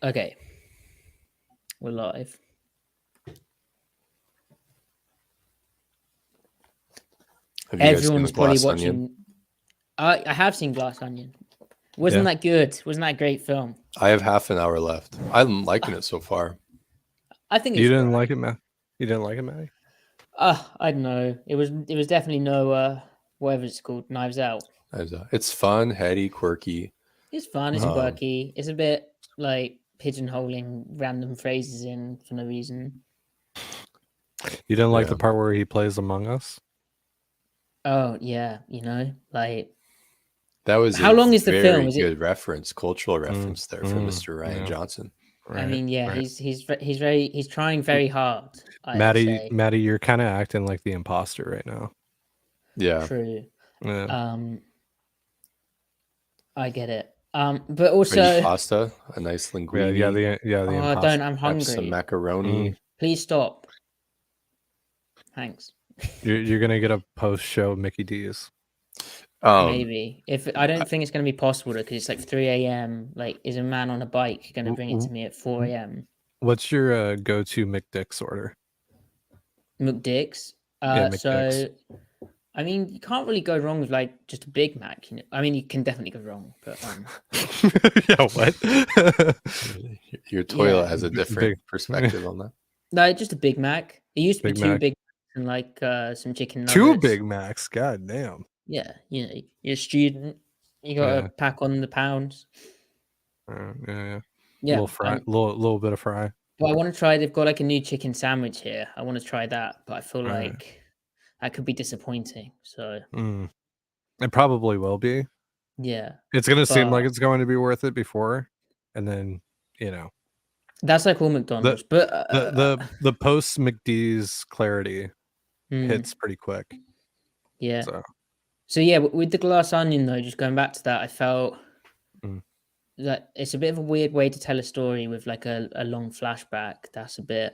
Okay, we're live. Have you guys seen Everyone's The probably Glass watching. Onion? I have seen Glass Onion. Wasn't that good? Wasn't that a great film? I have half an hour left. I'm liking it so far. I think You it's didn't right. like it, Matt? You didn't like it, Matty? I don't know. It was definitely no whatever it's called, Knives Out. It's fun, heady, quirky. It's fun. It's Um, quirky. It's a bit like pigeonholing random phrases in for no reason. You didn't like Yeah. the part where he plays Among Us? Oh yeah, like That was How long is the very film? Is it- good reference, cultural reference there from Mr. Ryan yeah. Johnson. I mean, yeah, he's trying very hard. I would say. Matty, you're kind of acting like the imposter right now. Yeah. True. Yeah. I get it. But also, Ready pasta, a nice linguine. the oh, I imposter. don't. I'm Have some hungry. macaroni. Please stop. Thanks. You're gonna get a post-show Mickey D's. Maybe if I don't think it's going to be possible because it's like 3 a.m. Like, is a man on a bike going to bring it to me at 4 a.m.? What's your go-to McDick's order? McDick's. Yeah, So, McDick's. I mean, you can't really go wrong with like just a Big Mac. You know, I mean, you can definitely go wrong, but Yeah, what? Your toilet Yeah. has a different perspective on that. no, just a Big Mac. It used to be Big two Mac. Big Macs and like some chicken nuggets. 2 Big Macs. God damn. Yeah, you know, you're a student. You got to Yeah. pack on the pounds. Yeah. Yeah, Little fry, little bit of fry. but I want to try. They've got like a new chicken sandwich here. I want to try that, but I feel Right. like that could be disappointing. So It probably will be. yeah, It's gonna seem like But- it's going to be worth it before, and then that's like all McDonald's. But the post McD's clarity mm, hits pretty quick. yeah. So Yeah, with the Glass Onion though, just going back to that, I felt Mm. that it's a bit of a weird way to tell a story with like a long flashback. That's a bit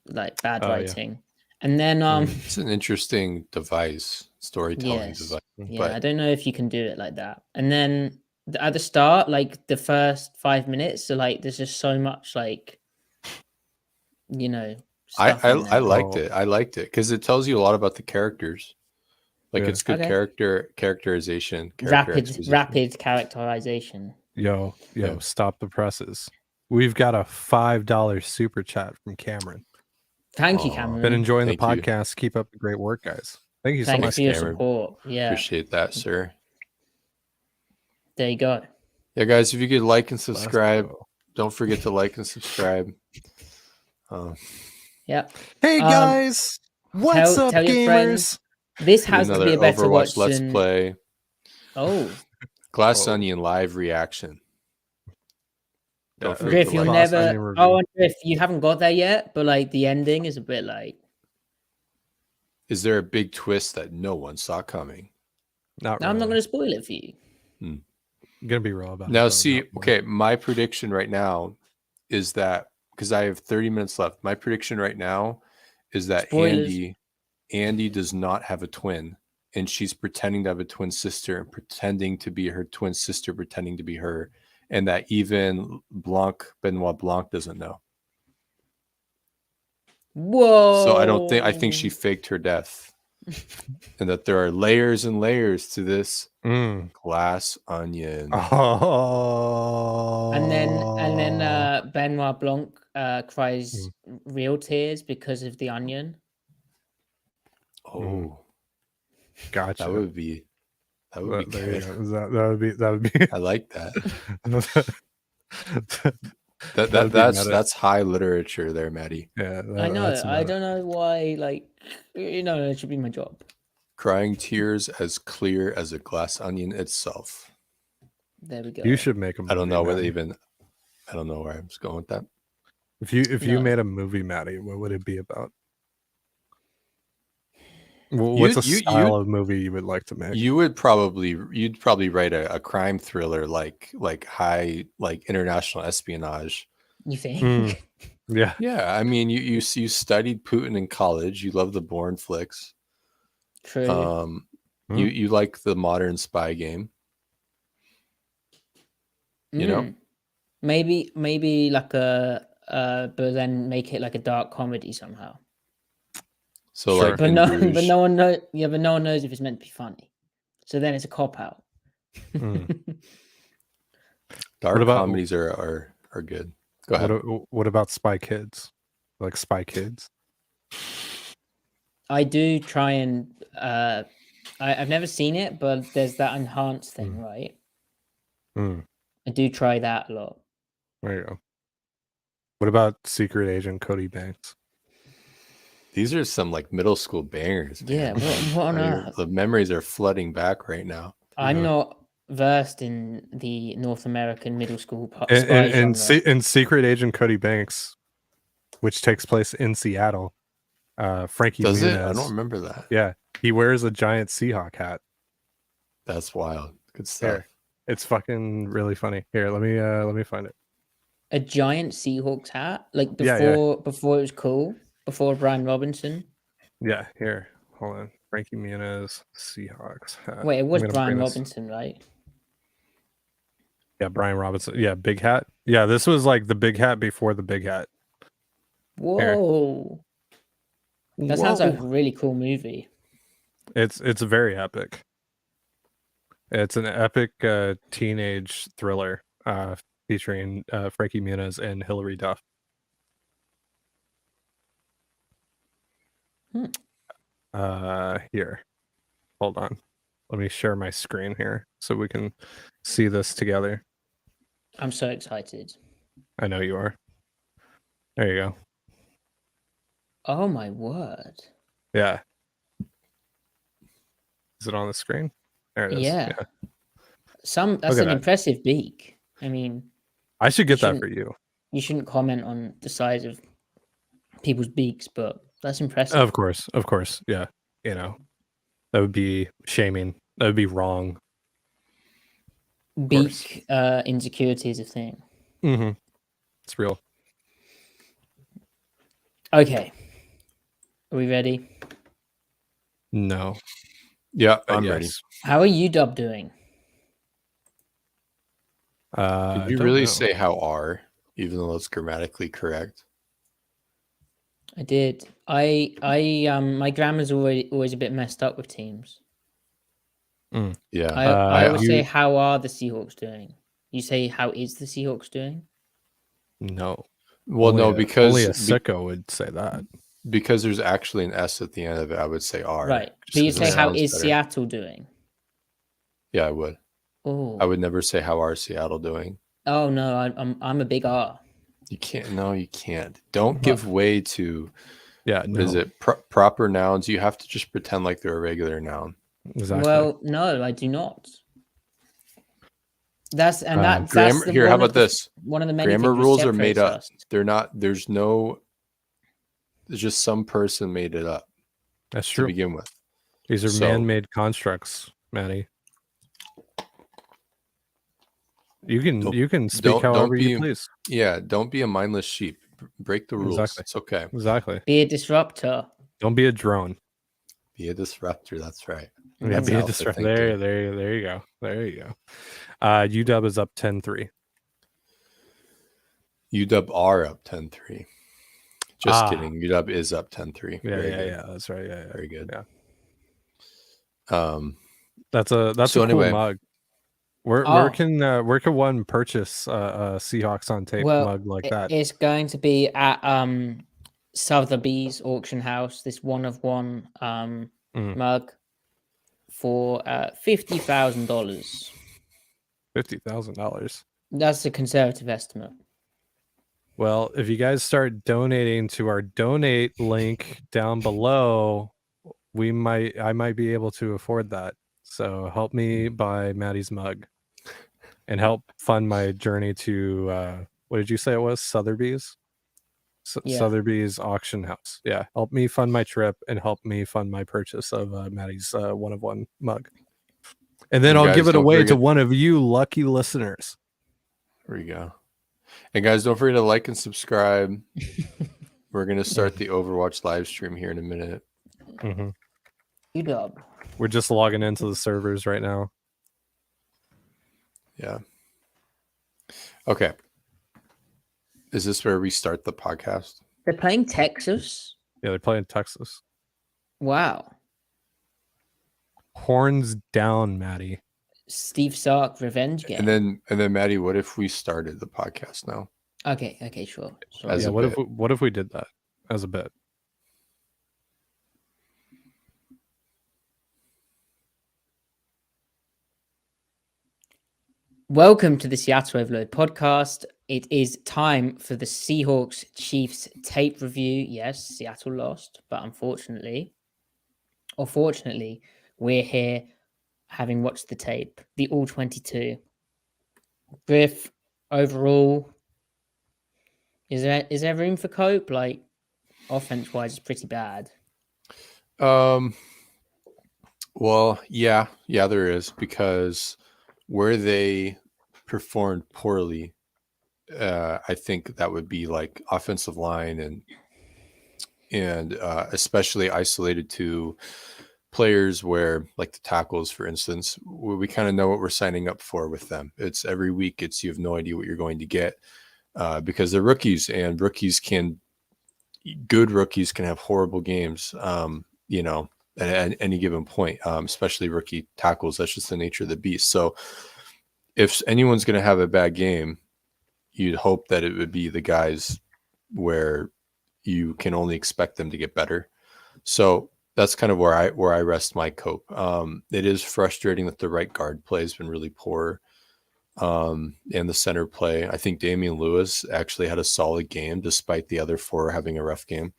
like bad Oh, yeah. writing. And then It's an interesting device, storytelling Yes. device. yeah, But I don't know if you can do it like that. And then at the start, like the first 5 minutes, so like there's just so much like stuff I in there. liked Oh. it. I liked it because it tells you a lot about the characters. Like Yeah. it's good Okay. characterization. character exposition. rapid characterization. yo, Yeah. stop the presses. We've got a $5 super chat from Cameron. Thank you, Aw. Cameron. Been enjoying the Thank you. podcast. Keep up the great work, guys. Thank you so Thanks much. for your Cameron. support. Yeah, Appreciate that, sir. there you go. Yeah, guys, if you could like and Let's subscribe, go. don't forget to like and subscribe. Yeah, Hey guys, what's up, tell your gamers? friends. This has to another be a better watch Overwatch Let's than... Play. Oh, Glass Oh. Onion live reaction. Don't forget Griff, to you'll like. Glass never. Onion review. Oh, and Griff, you haven't got there yet, but like the ending is a bit like. Is there a big twist that no one saw coming? Not No, I'm not really. going to spoil it for you. I'm gonna be real about it. Now, though, see, not more. okay, my prediction right now is that because I have 30 minutes left, my prediction right now is that Spoilers. Andy does not have a twin, and she's pretending to have a twin sister and pretending to be her twin sister, pretending to be her, and that even Benoit Blanc doesn't know. Whoa! So I think she faked her death, and that there are layers and layers to this Glass Onion. Oh. And then Benoit Blanc cries real tears because of the onion. Oh, Gotcha. that would be There you good. go. That would be. I like that. That would be meta. That's high literature there, Matty. Yeah, I know. that's I meta. don't know why. Like, it should be my job. Crying tears as clear as a glass onion itself. There we go. You should make a movie. I don't know whether Matty. I don't know where I was going with that. If you No. made a movie, Matty, what would it be about? What's a style of movie you would like to make? You'd probably write a crime thriller like high like international espionage. You think? Yeah. Yeah, I mean you studied Putin in college. You love the Bourne flicks. True. You like the modern spy game. You know, maybe like but then make it like a dark comedy somehow. so Sure. like But in no, Bruges. but no one knows. Yeah, but no one knows if it's meant to be funny. So then it's a cop out. Dark What about- comedies are good. Go ahead. What about Spy Kids? Like Spy Kids? I do try and I've never seen it, but there's that enhanced thing, right? Mm, I do try that a lot. there you go. What about Secret Agent Cody Banks? These are some like middle school bangers. Yeah, Man. what on earth? The memories are flooding back right now. I'm Yeah. not versed in the North American middle school And, spy and, genre. in Secret Agent Cody Banks, which takes place in Seattle, Frankie Does Muniz, it? I don't remember that. Yeah, he wears a giant Seahawk hat. That's wild. Good stuff. Here, it's fucking really funny. Here, let me find it. A giant Seahawks hat, like Yeah, before it was cool, before Brian Robinson. Yeah, here, hold on. Frankie Muniz Seahawks hat. Wait, it was I'm gonna Brian bring this- Robinson, right? Yeah, Brian Robinson. Yeah, big hat. Yeah, this was like the big hat before the big hat. Whoa, that sounds like a Whoa. really cool movie. It's very epic. It's an epic teenage thriller featuring Frankie Muniz and Hilary Duff. Here, hold on. Let me share my screen here so we can see this together. I'm so excited. I know you are. There you go. Oh my word. Yeah. Is it on the screen? There it is. Yeah. That's Look at an that. impressive beak. I mean, I should get that shouldn't- for you. you shouldn't comment on the size of people's beaks, but that's impressive. Of course. Yeah. You know, that would be shaming. That would be wrong. Beak insecurity is a thing. Mm-hmm. It's real. Okay. Are we ready? No. Yeah, but I'm ready. yes. How are UW doing? Did you don't really know. say how are, even though it's grammatically correct? I did. My grammar's always a bit messed up with teams. Yeah. I always say you- how are the Seahawks doing? You say how is the Seahawks doing? No. Well, Only no, a because sicko would say that. because there's actually an S at the end of it. I would say are. Right. just But you 'cause it say how sounds is better. Seattle doing? Yeah, I would. Oh. I would never say how are Seattle doing. Oh no, I'm a big R. You can't. No, you can't. Don't give way to. Yeah. What No. is it? Proper nouns. You have to just pretend like they're a regular noun. Exactly. Well, no, I do not. That's Grammar. the Here, how one of about the- this? One of the many Grammar things that rules are made separates up. us. They're not. There's no. There's just some person made it up That's to true. begin with. These are So- man-made constructs, Matty. You can speak don't however be- you please. Yeah, don't be a mindless sheep. Break the rules. Exactly. It's okay. Exactly. Be a disruptor. Don't be a drone. Be a disruptor. That's right. Yeah, That's be a alpha disruptor. thinking. There you go. There you go. UW is up 10-3. UW are up 10-3. Just Ah. kidding. UW is up 10-3. Yeah, Very yeah, good. yeah. That's right. Yeah, Very good. Yeah. That's That's So a cool anyway. mug. Where Oh. can one purchase a Seahawks on tape mug like that? It's going to be at Sotheby's auction house. This one of one mug for $50,000. $50,000. That's a conservative estimate. Well, if you guys start donating to our donate link down below, I might be able to afford that. So help me buy Matty's mug and help fund my journey to what did you say it was? Sotheby's? Yeah. Sotheby's auction house. Yeah. Help me fund my trip and help me fund my purchase of Matty's one of one mug. And then And I'll guys, give it don't away to forget- one of you lucky listeners. There we go. And guys, don't forget to like and subscribe. We're gonna start the Overwatch live stream here in a minute. Mm-hmm. UW. We're just logging into the servers right now. Yeah. Okay. Is this where we start the podcast? They're playing Texas. Yeah, they're playing Texas. Wow. Horns down, Matty. Steve Sark revenge game. And then Maddie, what if we started the podcast now? Okay, sure. As Yeah, a what bit. if we did that as a bit? Welcome to the Seattle Overload podcast. It is time for the Seahawks Chiefs tape review. Yes, Seattle lost, but unfortunately, or fortunately, we're here having watched the tape, the all 22. Griff, overall, is there room for cope? Like, offense wise, it's pretty bad. Well, yeah, there is, because where they performed poorly, I think that would be like offensive line and especially isolated to players where, like the tackles, for instance, we kind of know what we're signing up for with them. It's every week. You have no idea what you're going to get because they're rookies, and good rookies can have horrible games. At any given point, especially rookie tackles. That's just the nature of the beast. So if anyone's going to have a bad game, you'd hope that it would be the guys where you can only expect them to get better. So that's kind of where I rest my cope. It is frustrating that the right guard play has been really poor. And the center play, I think Damian Lewis actually had a solid game despite the other four having a rough game.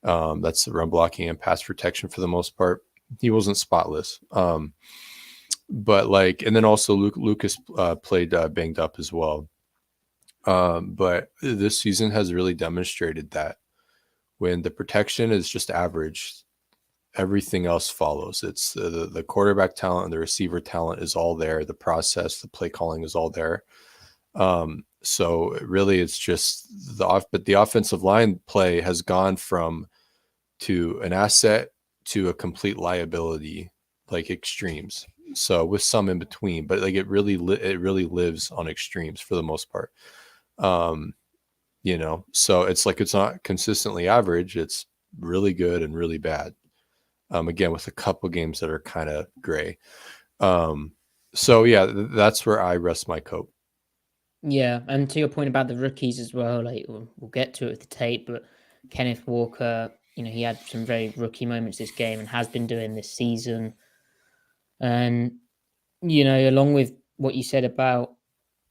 That's the run blocking and pass protection for the most part. He wasn't spotless. But and then also Lucas played banged up as well. But this season has really demonstrated that when the protection is just average, everything else follows. It's the quarterback talent and the receiver talent is all there. The process, the play calling is all there. So really it's just the offensive line play has gone to an asset to a complete liability, like extremes. So with some in between, but like it really lives on extremes for the most part. So it's not consistently average. It's really good and really bad. Again, with a couple games that are kind of gray. So yeah, that's where I rest my cope. Yeah, and to your point about the rookies as well, like we'll get to it with the tape, but Kenneth Walker, he had some very rookie moments this game and has been doing this season. And, along with what you said about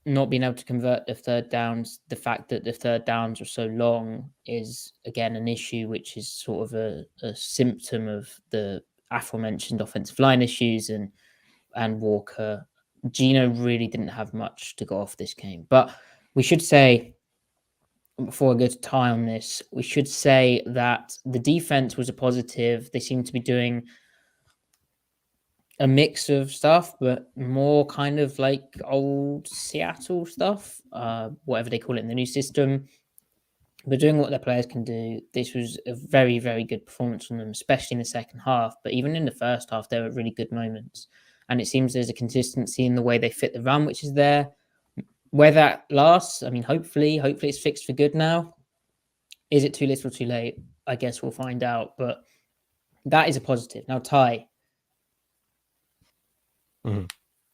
not being able to convert the third downs, the fact that the third downs are so long is, again, an issue, which is sort of a symptom of the aforementioned offensive line issues and Walker. Gino really didn't have much to go off this game. But we should say, before I go to Ty on this, we should say that the defense was a positive. They seem to be doing a mix of stuff, but more kind of like old Seattle stuff, whatever they call it in the new system. But doing what their players can do, this was a very, very good performance from them, especially in the second half. But even in the first half, there were really good moments. And it seems there's a consistency in the way they fit the run, which is there. Where that lasts, I mean, hopefully it's fixed for good now. Is it too little, too late? I guess we'll find out. But that is a positive. Now, Ty,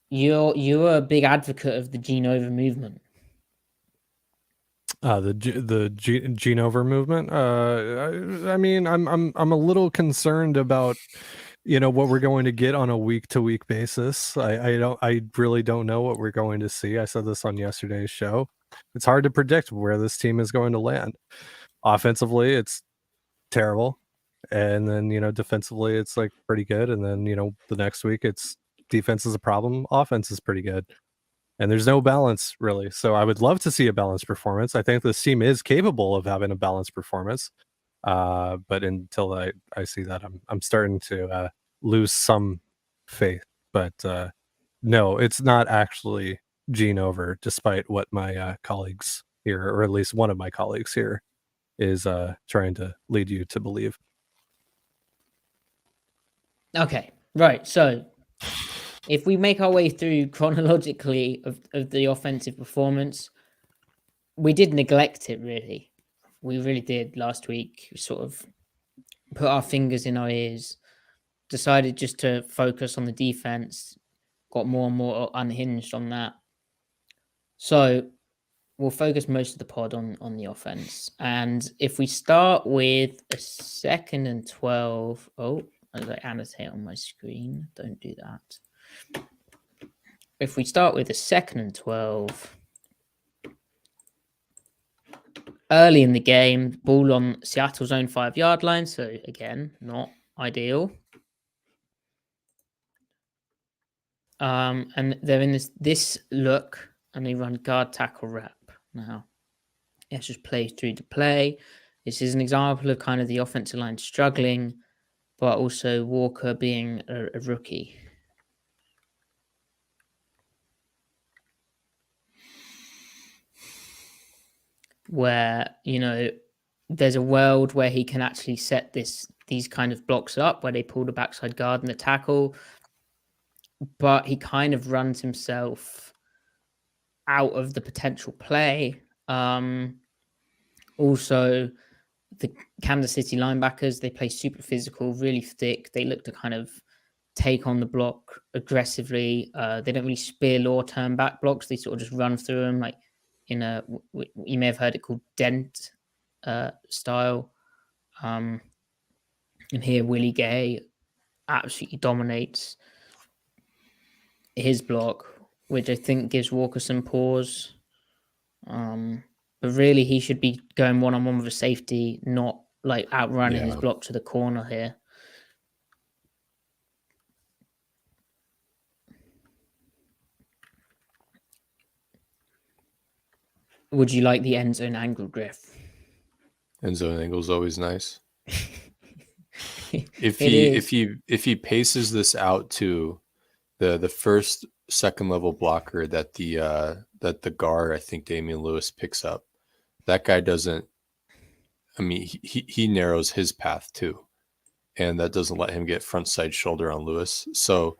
you're a big advocate of the Genova movement. The Genova movement. I mean, I'm a little concerned about what we're going to get on a week-to-week basis. I really don't know what we're going to see. I said this on yesterday's show. It's hard to predict where this team is going to land. Offensively, it's terrible, and then defensively, it's like pretty good, and then the next week, it's defense is a problem, offense is pretty good, and there's no balance really. So I would love to see a balanced performance. I think this team is capable of having a balanced performance. But until I see that, I'm starting to lose some faith. But no, it's not actually Gene over, despite what my colleagues here, or at least one of my colleagues here, is trying to lead you to believe. Okay, right. So if we make our way through chronologically of the offensive performance, we did neglect it, really. We really did last week. We sort of put our fingers in our ears, decided just to focus on the defense, got more and more unhinged on that. So we'll focus most of the pod on the offense. And if we start with a 2nd and 12, as I annotate on my screen, don't do that. If we start with a 2nd and 12, early in the game, ball on Seattle's own 5-yard line. So again, not ideal. And they're in this look, and they run guard tackle rep. Now, let's just play through the play. This is an example of kind of the offensive line struggling, but also Walker being a rookie. Where, there's a world where he can actually set these kind of blocks up where they pull the backside guard and the tackle, but he kind of runs himself out of the potential play. Also, the Kansas City linebackers, they play super physical, really thick. They look to kind of take on the block aggressively. They don't really spear or turn back blocks. They sort of just run through them, like in a, you may have heard it called dent style. And here Willie Gay absolutely dominates his block, which I think gives Walker some pause. But really, he should be going one-on-one with a safety, not like outrunning his block to the corner here. Would you like the end zone angle, Griff? End zone angle is always nice. If he paces this out to the first second level blocker that the guard, I think Damian Lewis, picks up, that guy doesn't. I mean, he narrows his path too, and that doesn't let him get front side shoulder on Lewis. So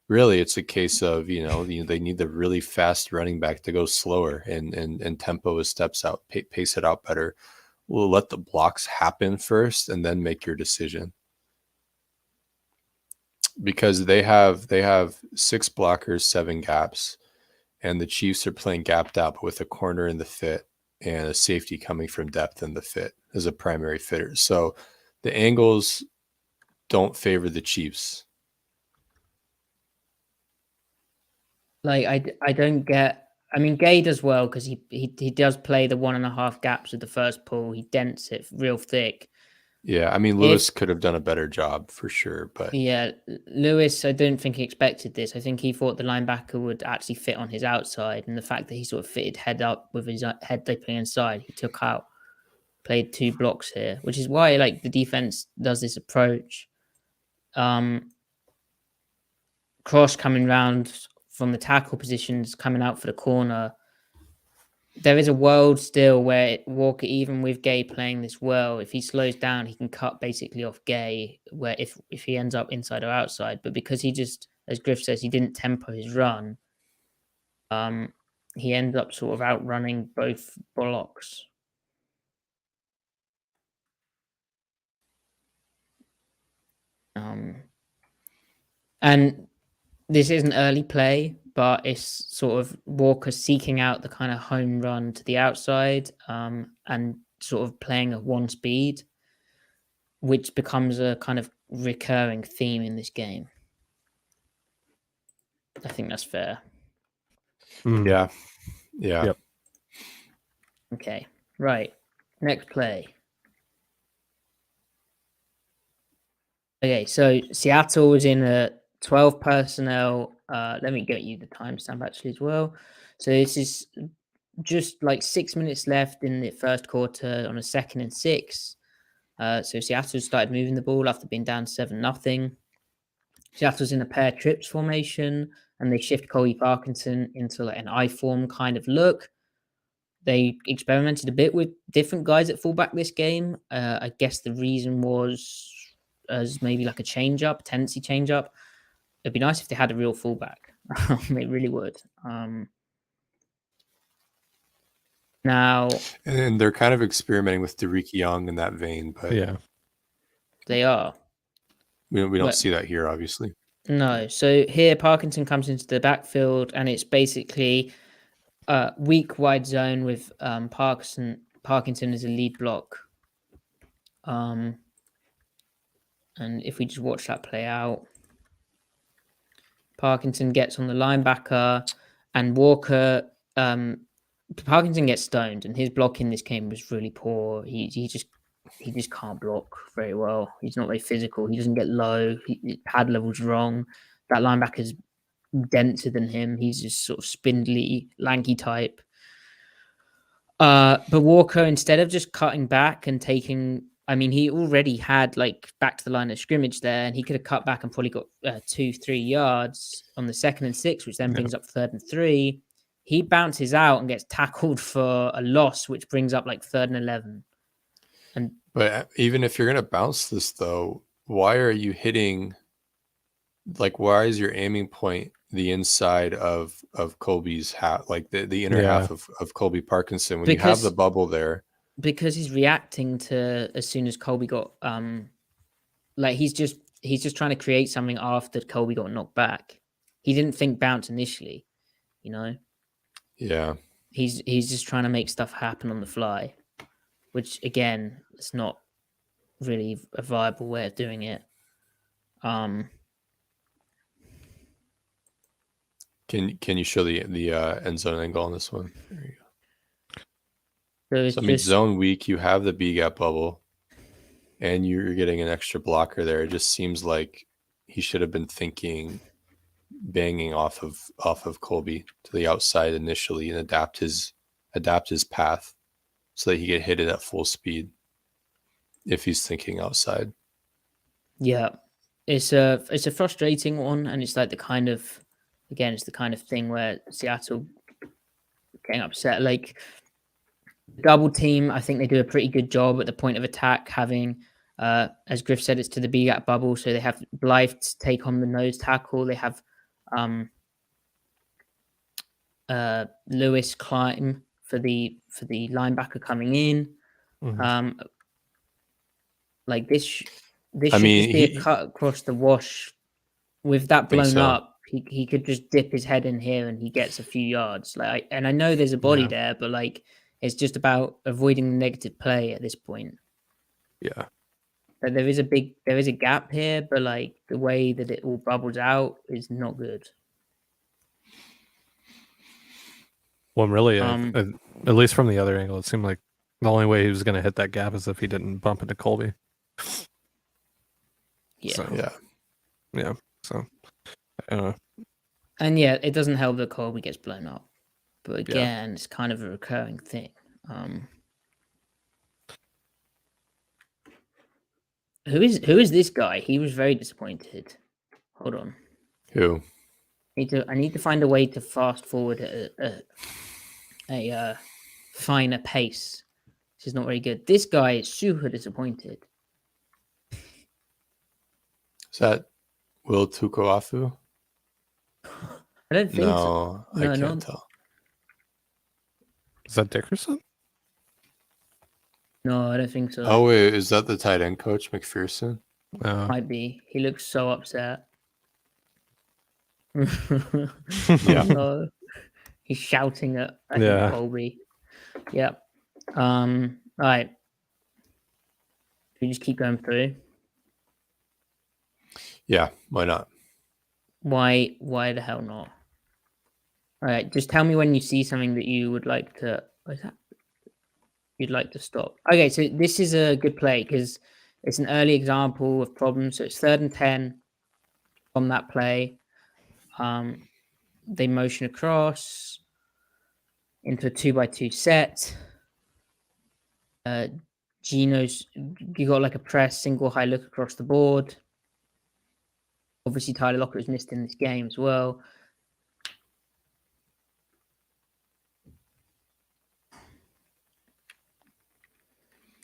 really, it's a case of they need the really fast running back to go slower and tempo his steps out, pace it out better. We'll let the blocks happen first, and then make your decision. Because they have 6 blockers, 7 gaps, and the Chiefs are playing gapped out with a corner in the fit and a safety coming from depth in the fit as a primary fitter. So the angles don't favor the Chiefs. Like I don't get. I mean, Gay does well because he does play the 1.5 gaps of the first pull. He dents it real thick. Yeah, I mean, Lewis could have done a better job for sure, but yeah, Lewis, I don't think he expected this. I think he thought the linebacker would actually fit on his outside, and the fact that he sort of fitted head up with his head dipping inside, he took out, played 2 blocks here, which is why like the defense does this approach. Cross coming round from the tackle positions, coming out for the corner. There is a world still where Walker, even with Gay playing this well, if he slows down, he can cut basically off Gay, where if he ends up inside or outside. But because he just, as Griff says, he didn't tempo his run, he ends up sort of outrunning both blocks. And this isn't early play, but it's sort of Walker seeking out the kind of home run to the outside, and sort of playing at 1 speed, which becomes a kind of recurring theme in this game. I think that's fair. Yeah. Yep. Okay, right. Next play. Okay, so Seattle was in a 12 personnel. Let me get you the timestamp actually as well. So this is just like 6 minutes left in the first quarter on a 2nd and 6. So Seattle started moving the ball after being down 7-0. Seattle's in a pair trips formation, and they shift Colby Parkinson into like an I-form kind of look. They experimented a bit with different guys at fullback this game. I guess the reason was as maybe like a change-up, tendency change-up. it'd be nice if they had a real fullback. It really would. Now And they're kind of experimenting with Derek Young in that vein, but Yeah. they are. we don't Well- see that here, obviously. No, so here Parkinson comes into the backfield, and it's basically weak wide zone with Parkinson as a lead block. And if we just watch that play out, Parkinson gets on the linebacker, and Walker. Parkinson gets stoned, and his block in this game was really poor. He just can't block very well. He's not very physical. He doesn't get low. His pad level's wrong. That linebacker's denser than him. He's just sort of spindly, lanky type. But Walker, instead of just cutting back and taking, I mean, he already had like back to the line of scrimmage there, and he could have cut back and probably got 2-3 yards on the 2nd and 6, which then brings up 3rd and 3. He bounces out and gets tackled for a loss, which brings up like 3rd and 11. But even if you're going to bounce this, though, why are you hitting? Like, why is your aiming point the inside of Colby's half, like the inner half of Colby Parkinson when you have the bubble there? Because he's reacting to as soon as Colby got like he's just trying to create something after Colby got knocked back. He didn't think bounce initially, you know. Yeah. He's just trying to make stuff happen on the fly, which again, it's not really a viable way of doing it. Can you show the end zone angle on this one? There you So, go. So I mean, zone weak, you have the B gap bubble, and you're getting an extra blocker there. It just seems like he should have been thinking banging off of Colby to the outside initially and adapt his path so that he could hit it at full speed if he's thinking outside. Yeah, it's a frustrating one, and it's like the kind of thing where Seattle getting upset. Like double team, I think they do a pretty good job at the point of attack, having as Griff said, it's to the B gap bubble, so they have Blythe to take on the nose tackle. They have Lewis climb for the linebacker coming in. Mhm. Like this should just be a cut across the wash. With that blown up, he could just dip his head in here and he gets a few yards. Like, and I know there's a body there, but like it's just about avoiding the negative play at this point. Yeah. But there is a gap here, but like the way that it all bubbles out is not good. Well, really, at least from the other angle, it seemed like the only way he was going to hit that gap is if he didn't bump into Colby. Yeah. So, yeah. So, and yeah, it doesn't help that Colby gets blown up. But again, it's kind of a recurring thing. Who is this guy? He was very disappointed. Hold on. Who? I need to find a way to fast forward a finer pace. This is not very good. This guy is super disappointed. Is that Will Tukoafu? I don't think so. No, I can't tell. Is that Dickerson? No, I don't think so. Oh wait, is that the tight end coach McPherson? Might be. He looks so upset. Yeah. No. He's shouting at Colby. Yep. All right. We just keep going through. Yeah, why not? Why the hell not? All right, just tell me when you see something that you would like to. What is that? You'd like to stop. Okay, so this is a good play because it's an early example of problems. So it's 3rd and 10 from that play. They motion across into a 2x2 set. Gino's, you got like a press, single high look across the board. Obviously, Tyler Lockett was missed in this game as well.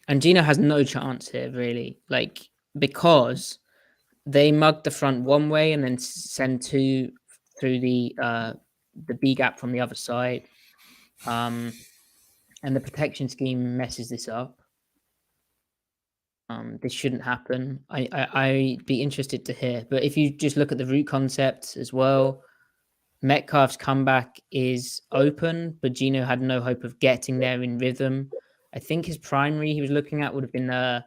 And Gino has no chance here, really. Like, because they mug the front one way and then send two through the B gap from the other side. And the protection scheme messes this up. This shouldn't happen. I'd be interested to hear. But if you just look at the route concept as well, Metcalf's comeback is open, but Gino had no hope of getting there in rhythm. I think his primary he was looking at would have been I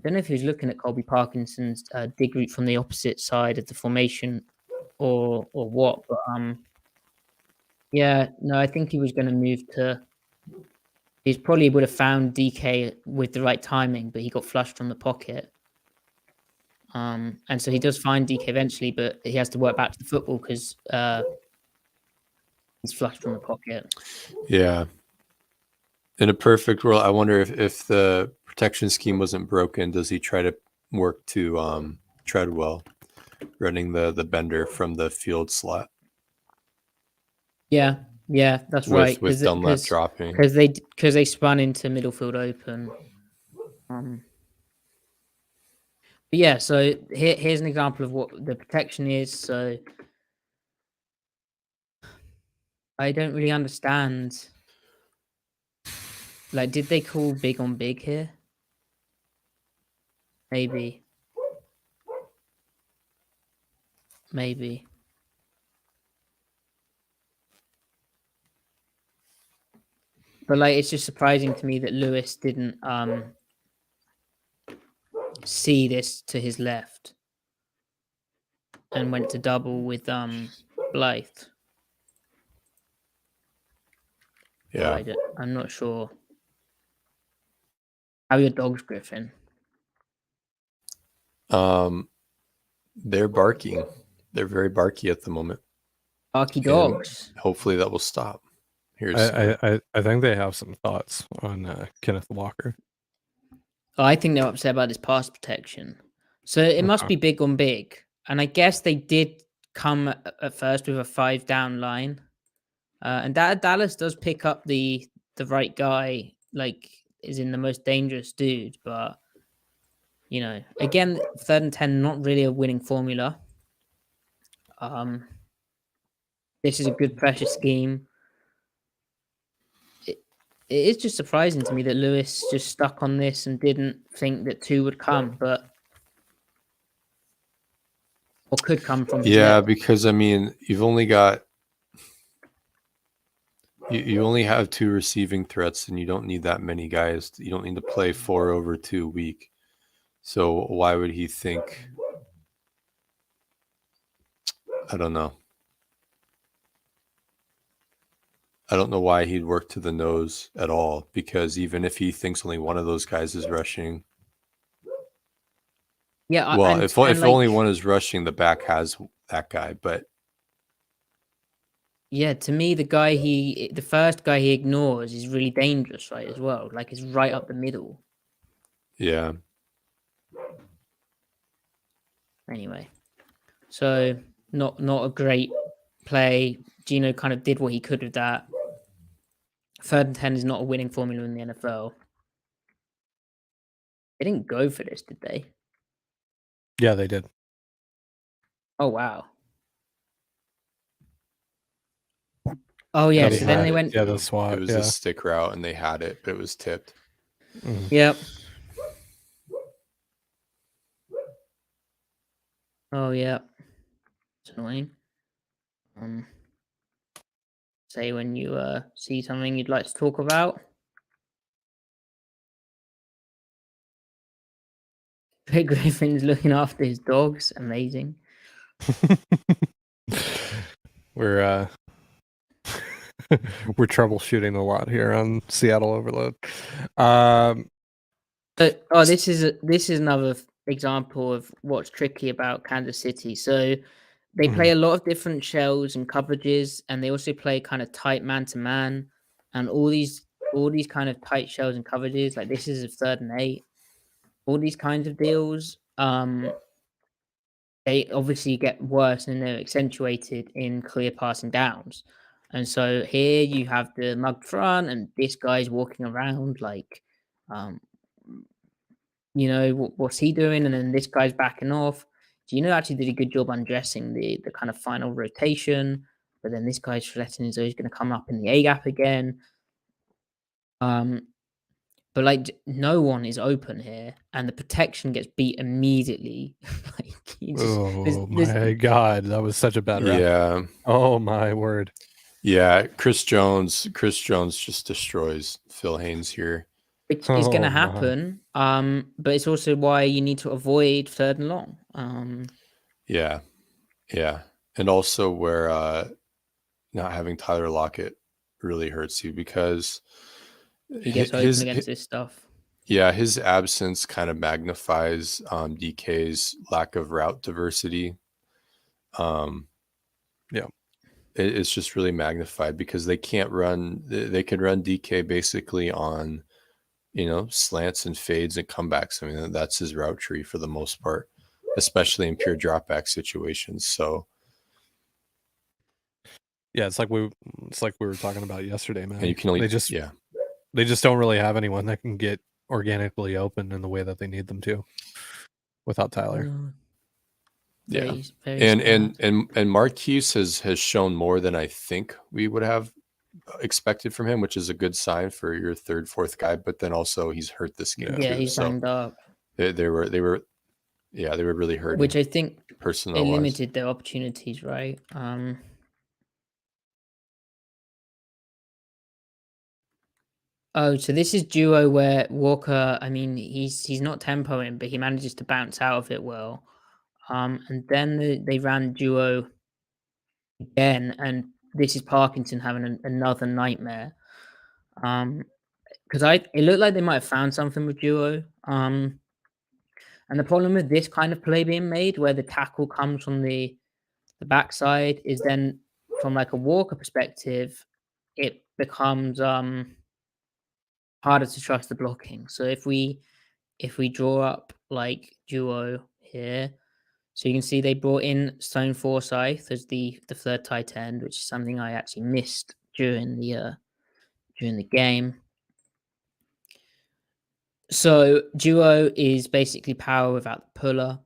don't know if he was looking at Colby Parkinson's dig route from the opposite side of the formation or what, but yeah, no, I think he was going to move to. He probably would have found DK with the right timing, but he got flushed from the pocket. And so he does find DK eventually, but he has to work back to the football because he's flushed from the pocket. Yeah. In a perfect world, I wonder if the protection scheme wasn't broken, does he try to work to Treadwell running the bender from the field slot? Yeah, that's right. With Dunlap dropping. Because they spun into middle field open. But yeah, so here's an example of what the protection is. So I don't really understand. Like, did they call big on big here? Maybe. But like, it's just surprising to me that Lewis didn't see this to his left and went to double with Blythe. Yeah, I'm not sure. How are your dogs, Griffin? They're barking. They're very barky at the moment. Barky dogs. And hopefully that will stop. I think they have some thoughts on Kenneth Walker. Oh, I think they're upset about this pass protection. So it must be big on big. And I guess they did come at first with a 5 down line. And Dallas does pick up the right guy, like is in the most dangerous dude. But, you know, again, 3rd and 10, not really a winning formula. This is a good pressure scheme. It is just surprising to me that Lewis just stuck on this and didn't think that 2 would come, or could come from. Yeah, because I mean, you've only got you only have 2 receiving threats, and you don't need that many guys. You don't need to play 4 over 2 week. So why would he think? I don't know. I don't know why he'd work to the nose at all, because even if he thinks only one of those guys is rushing. Yeah. Well, if only one is rushing, the back has that guy. But yeah, to me, the first guy he ignores is really dangerous, right? As well, like it's right up the middle. Yeah. Anyway, so not a great play. Gino kind of did what he could with that. 3rd and 10 is not a winning formula in the NFL. They didn't go for this, did they? Yeah, they did. Oh, wow. Oh, yeah. So then they went. Yeah, the swat. It was a stick route, and they had it, but it was tipped. Yep. Oh, yeah. It's annoying. Say when you see something you'd like to talk about. Big Griffin's looking after his dogs. Amazing. We're troubleshooting a lot here on Seattle Overload. This is another example of what's tricky about Kansas City. So they play a lot of different shells and coverages, and they also play kind of tight man to man, and all these kind of tight shells and coverages. Like this is a 3rd and 8. All these kinds of deals, they obviously get worse and they're accentuated in clear passing downs. And so here you have the mugged front, and this guy's walking around like, you know, what's he doing? And then this guy's backing off. Gino actually did a good job undressing the kind of final rotation, but then this guy's threatening as though he's going to come up in the A gap again. But like no one is open here, and the protection gets beat immediately. Like oh my god, that was such a bad route. Yeah. Oh my word. Yeah, Chris Jones just destroys Phil Haynes here. Which is going to happen. But it's also why you need to avoid 3rd and long. Yeah. And also where not having Tyler Lockett really hurts you because he gets open against this stuff. Yeah, his absence kind of magnifies DK's lack of route diversity. Yeah. It's just really magnified because they can't run. They can run DK basically on, slants and fades and comebacks. I mean, that's his route tree for the most part, especially in pure dropback situations. So, yeah, it's like we were talking about yesterday, man. You can only, they just don't really have anyone that can get organically open in the way that they need them to without Tyler. Yeah, and Marquise has shown more than I think we would have expected from him, which is a good sign for your 3rd, 4th guy. But then also he's hurt this game. Yeah, he's banged up. They were really hurt. Which I think personal it limited their opportunities, right? Oh, so this is duo where Walker, I mean, he's not tempoing, but he manages to bounce out of it well. And then they ran duo again, and this is Parkinson having another nightmare. Because it looked like they might have found something with duo. And the problem with this kind of play being made, where the tackle comes from the backside, is then from like a Walker perspective, it becomes harder to trust the blocking. So if we draw up like duo here, so you can see they brought in Stone Forsyth as the 3rd tight end, which is something I actually missed during the game. So duo is basically power without the puller.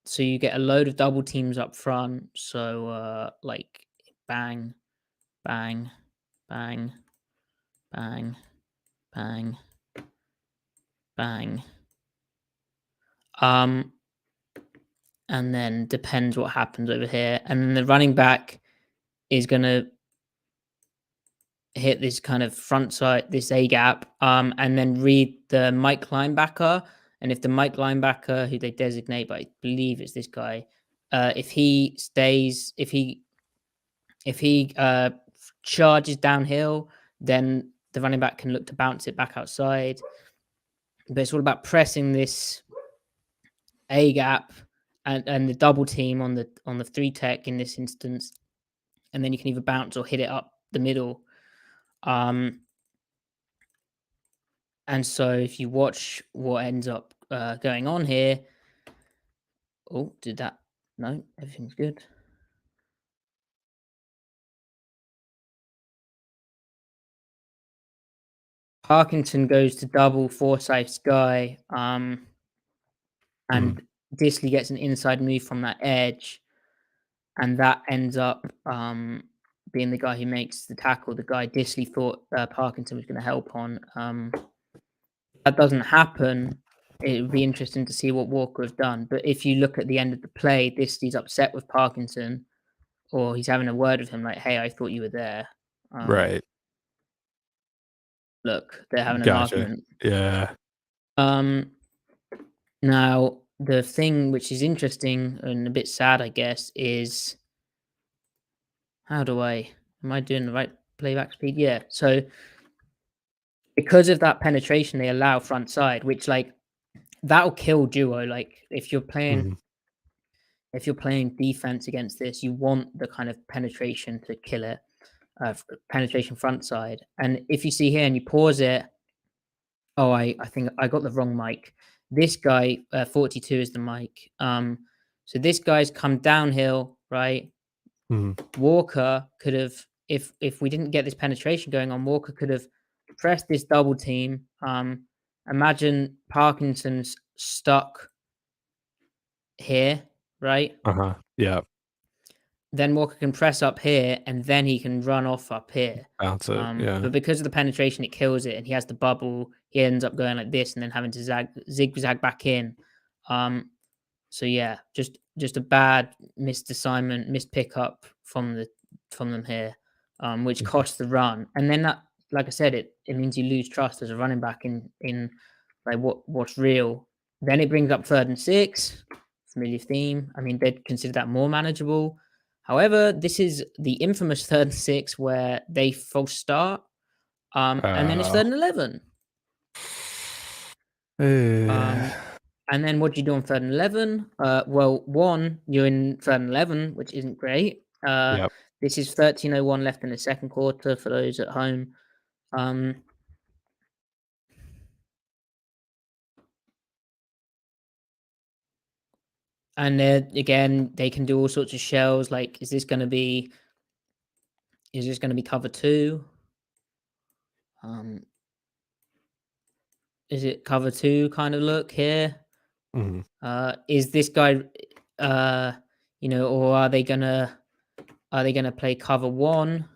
So you get a load of double teams up front. So like bang, bang, bang, bang, bang, bang. And then depends what happens over here. And then the running back is going to hit this kind of front side, this A gap, and then read the Mike linebacker. And if the Mike linebacker, who they designate, but I believe it's this guy, if he charges downhill, then the running back can look to bounce it back outside. But it's all about pressing this A gap and the double team on the 3 tech in this instance, and then you can either bounce or hit it up the middle. And so if you watch what ends up going on here, no, everything's good. Parkinson goes to double Forsyth's guy, and Disley gets an inside move from that edge, and that ends up being the guy who makes the tackle. The guy Disley thought Parkinson was going to help on. That doesn't happen. It would be interesting to see what Walker has done. But if you look at the end of the play, Disley's upset with Parkinson, or he's having a word with him like, hey, I thought you were there. Right. Look, they're having an argument. Yeah. Now, the thing which is interesting and a bit sad, I guess, is am I doing the right playback speed? Yeah. So because of that penetration, they allow front side, which like that'll kill duo. Like if you're playing defense against this, you want the kind of penetration to kill it, penetration front side. And if you see here and you pause it, I think I got the wrong mic. This guy, 42 is the mic. So this guy's come downhill, right? Walker could have, if we didn't get this penetration going on, Walker could have pressed this double team. Imagine Parkinson's stuck here right? Yeah. Then Walker can press up here, and then he can run off up here. Bounce it. Yeah. But because of the penetration, it kills it, and he has the bubble. He ends up going like this, and then having to zigzag back in. So yeah, just a bad missed assignment, missed pickup from them here, which costs the run. And then that, like I said, it means you lose trust as a running back in like what's real. Then it brings up 3rd and 6, familiar theme. I mean, they'd consider that more manageable. However, this is the infamous 3rd and 6 where they false start, and then it's 3rd and 11. And then what do you do on 3rd and 11? Well, one, you're in 3rd and 11, which isn't great. Yep. This is 13:01 left in the second quarter for those at home. And again, they can do all sorts of shells. Like, is this going to be cover 2? Is it cover 2 kind of look here? Is this guy, or are they gonna play cover 1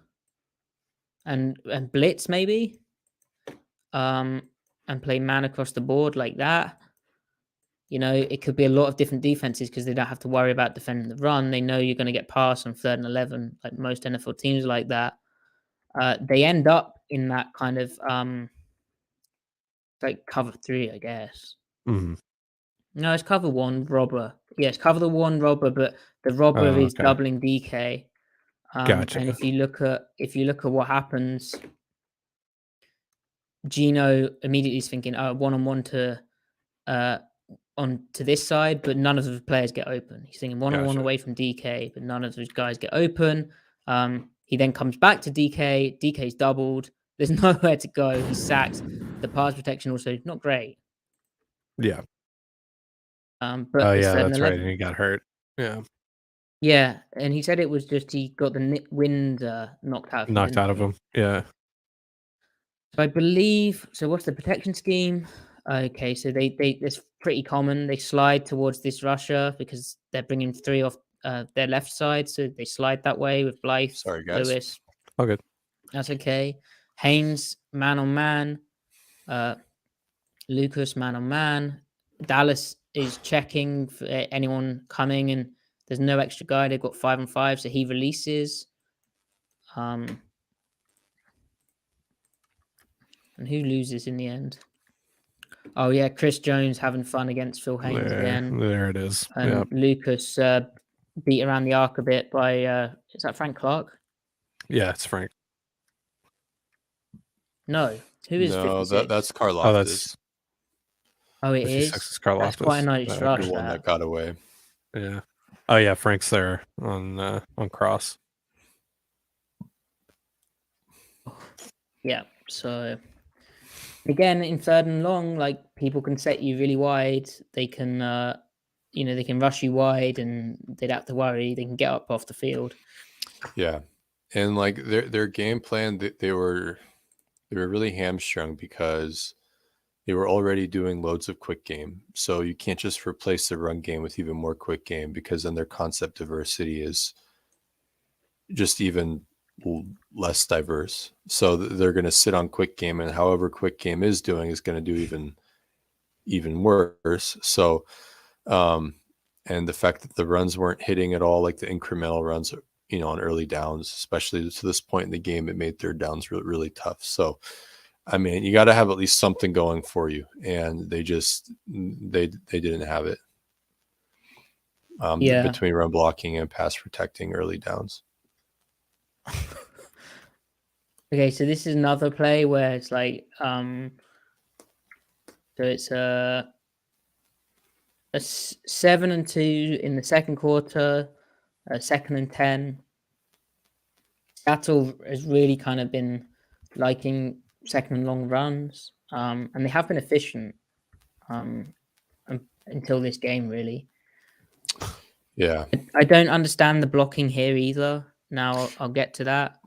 and blitz maybe, and play man across the board like that? It could be a lot of different defenses because they don't have to worry about defending the run. They know you're going to get passed on 3rd and 11, like most NFL teams like that. They end up in that kind of like cover 3, I guess. No, it's cover 1 robber. Yes, cover the 1 robber, but the robber is doubling DK. Gotcha. And if you look at what happens, Gino immediately is thinking, one-on-one to this side, but none of the players get open. He's thinking one-on-one away from DK, but none of those guys get open. He then comes back to DK. DK's doubled. There's nowhere to go. He's sacked. The pass protection also not great. Yeah. But that's right. And he got hurt. Yeah. Yeah, and he said it was just he got the wind knocked out of him. Yeah. So I believe. So what's the protection scheme? Okay, so they it's pretty common. They slide towards this rusher because they're bringing 3 off their left side, so they slide that way with Blythe. Sorry, guys. Lewis. Oh, good. That's okay. Haynes man on man. Lucas man on man. Dallas is checking for anyone coming, and there's no extra guy. They've got 5 on 5, so he releases. And who loses in the end? Oh yeah, Chris Jones having fun against Phil Haynes again. There it is. And Lucas beat around the arc a bit by is that Frank Clark? Yeah, it's Frank. No, who is 56? That's Karlaftis. It is. That's quite a nice rush. The one that got away. Yeah. Oh yeah, Frank's there on cross. Yeah. So again, in 3rd and long, like people can set you really wide. They can, they can rush you wide, and they'd have to worry. They can get up off the field. Yeah, and like their game plan, they were really hamstrung because they were already doing loads of quick game. So you can't just replace the run game with even more quick game, because then their concept diversity is just even less diverse. So they're going to sit on quick game, and however quick game is doing is going to do even worse. So, and the fact that the runs weren't hitting at all, like the incremental runs, on early downs, especially to this point in the game, it made 3rd downs really, really tough. So, I mean, you got to have at least something going for you, and they didn't have it. Between run blocking and pass protecting early downs. Okay, so this is another play where it's like, so it's a 7 and 2 in the second quarter, 2nd and 10. Seattle has really kind of been liking 2nd and long runs, and they have been efficient until this game, really. Yeah, I don't understand the blocking here either. Now I'll get to that.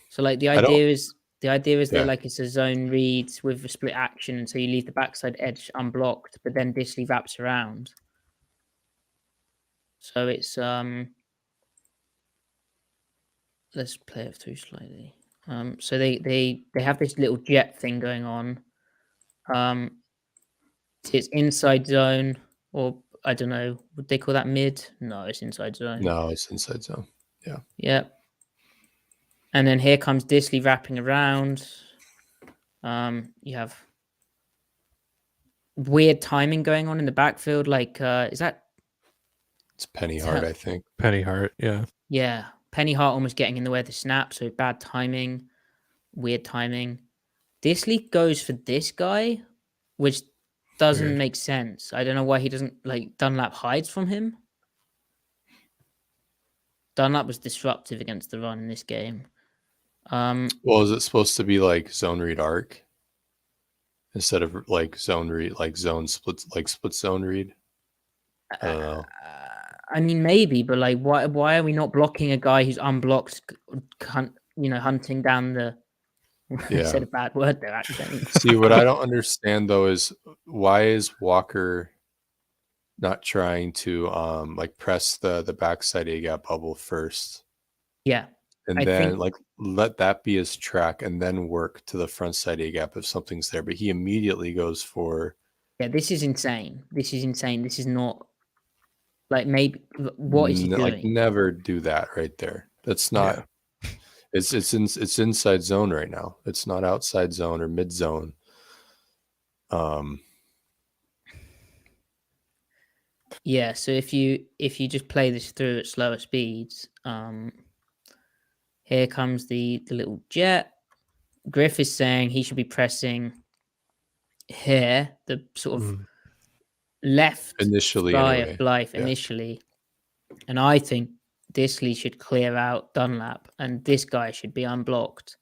So like the idea is that like it's a zone read with a split action, so you leave the backside edge unblocked, but then Disley wraps around. So it's let's play it through slightly. So they have this little jet thing going on. It's inside zone, or I don't know, would they call that mid? No, it's inside zone. No, it's inside zone. Yeah. Yeah. And then here comes Disley wrapping around. You have weird timing going on in the backfield. Like, is that? It's Penny Hart, I think. Penny Hart, yeah. Yeah, Penny Hart almost getting in the way of the snap, so bad timing, weird timing. Disley goes for this guy, which doesn't Weird. make sense. I don't know why he doesn't like Dunlap hides from him. Dunlap was disruptive against the run in this game. Well, is it supposed to be like zone read arc instead of like zone read, like zone split, like split zone read? I don't know. I mean, maybe, but like, why are we not blocking a guy who's unblocked? Hunting down the. I said a bad word there, actually. See, what I don't understand though is why is Walker not trying to like press the backside A gap bubble first? Yeah. And then like let that be his track and then work to the front side A gap if something's there. But he immediately goes for. Yeah, this is insane. This is not like maybe what is he doing? Like never do that right there. That's not. Yeah. It's inside zone right now. It's not outside zone or mid zone. Yeah, so if you just play this through at slower speeds, here comes the little jet. Griff is saying he should be pressing here, the sort of left initially thigh anyway. of Blythe initially. And I think Disley should clear out Dunlap and this guy should be unblocked.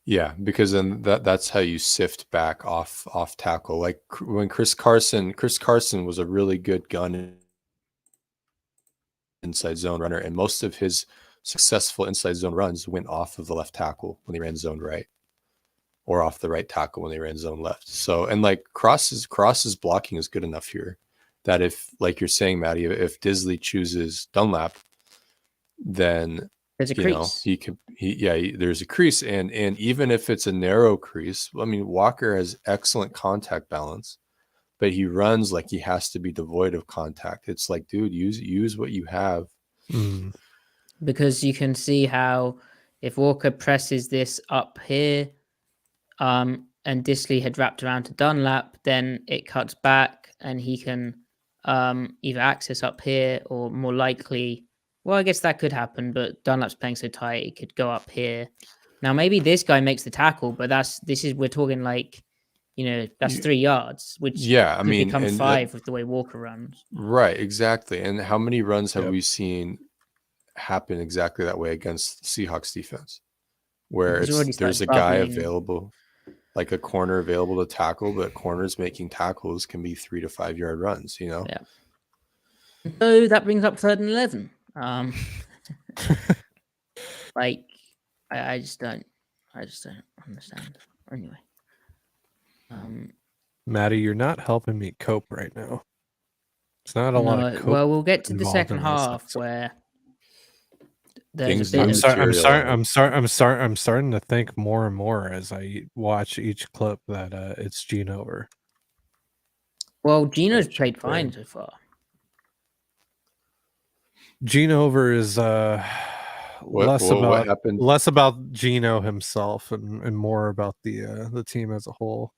Yeah, because then that's how you sift back off tackle. Like when Chris Carson was a really good gun inside zone runner, and most of his successful inside zone runs went off of the left tackle when they ran zone right, or off the right tackle when they ran zone left. So, and like Cross's blocking is good enough here that if, like you're saying, Matty, if Disley chooses Dunlap, then there's a crease. There's a crease, and even if it's a narrow crease, I mean, Walker has excellent contact balance, but he runs like he has to be devoid of contact. It's like, dude, use what you have. Because you can see how if Walker presses this up here, and Disley had wrapped around to Dunlap, then it cuts back and he can either access up here or more likely. Well, I guess that could happen, but Dunlap's playing so tight, it could go up here. Now, maybe this guy makes the tackle, but we're talking like, that's 3 yards, which I mean, become 5 with the way Walker runs. Right, exactly. And how many runs have we seen happen exactly that way against the Seahawks defense, where there's a guy available, like a corner available to tackle, but corners making tackles can be 3 to 5 yard runs, Yeah. So that brings up 3rd and 11. Like, I just don't understand. Anyway, Matty, you're not helping me cope right now. It's not a lot of cope. Well, we'll get to the second half where there's I'm starting to think more and more as I watch each clip that it's Gene over. Well, Gino's played fine so far. Gene over is less about Gino himself and more about the team as a whole.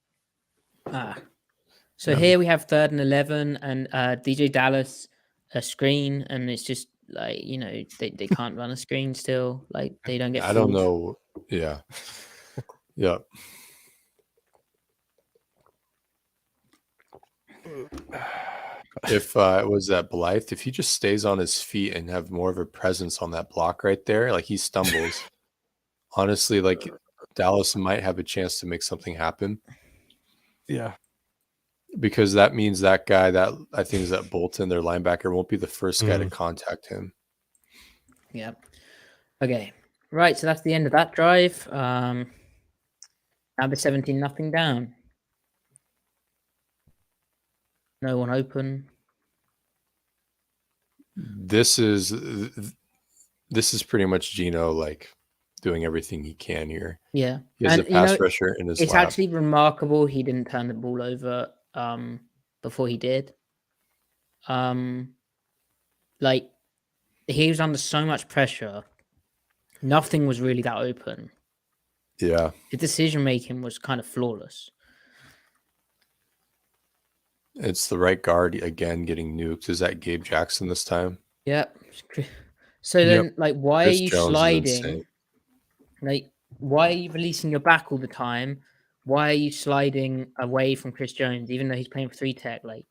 So here we have 3rd and 11 and DJ Dallas a screen, and it's just like, they can't run a screen still. Like they don't get I don't know. Yeah. Yeah. If it was that Blythe, if he just stays on his feet and have more of a presence on that block right there, like he stumbles, honestly, like Dallas might have a chance to make something happen. Yeah. Because that means that guy that I think is that Bolton, their linebacker, won't be the first guy to contact him. Yeah. Okay. Right. So that's the end of that drive. Now they're 17-0 down. No one open. This is pretty much Gino like doing everything he can here. Yeah. He has And, a pass rusher in his it's lap. actually remarkable he didn't turn the ball over before he did. Like, he was under so much pressure. Nothing was really that open. Yeah. The decision making was kind of flawless. It's the right guard again getting nuked. Is that Gabe Jackson this time? Yeah. So then, like, why Chris are you Jones is sliding? insane. Like, why are you releasing your back all the time? Why are you sliding away from Chris Jones, even though he's playing for 3-tech? Like,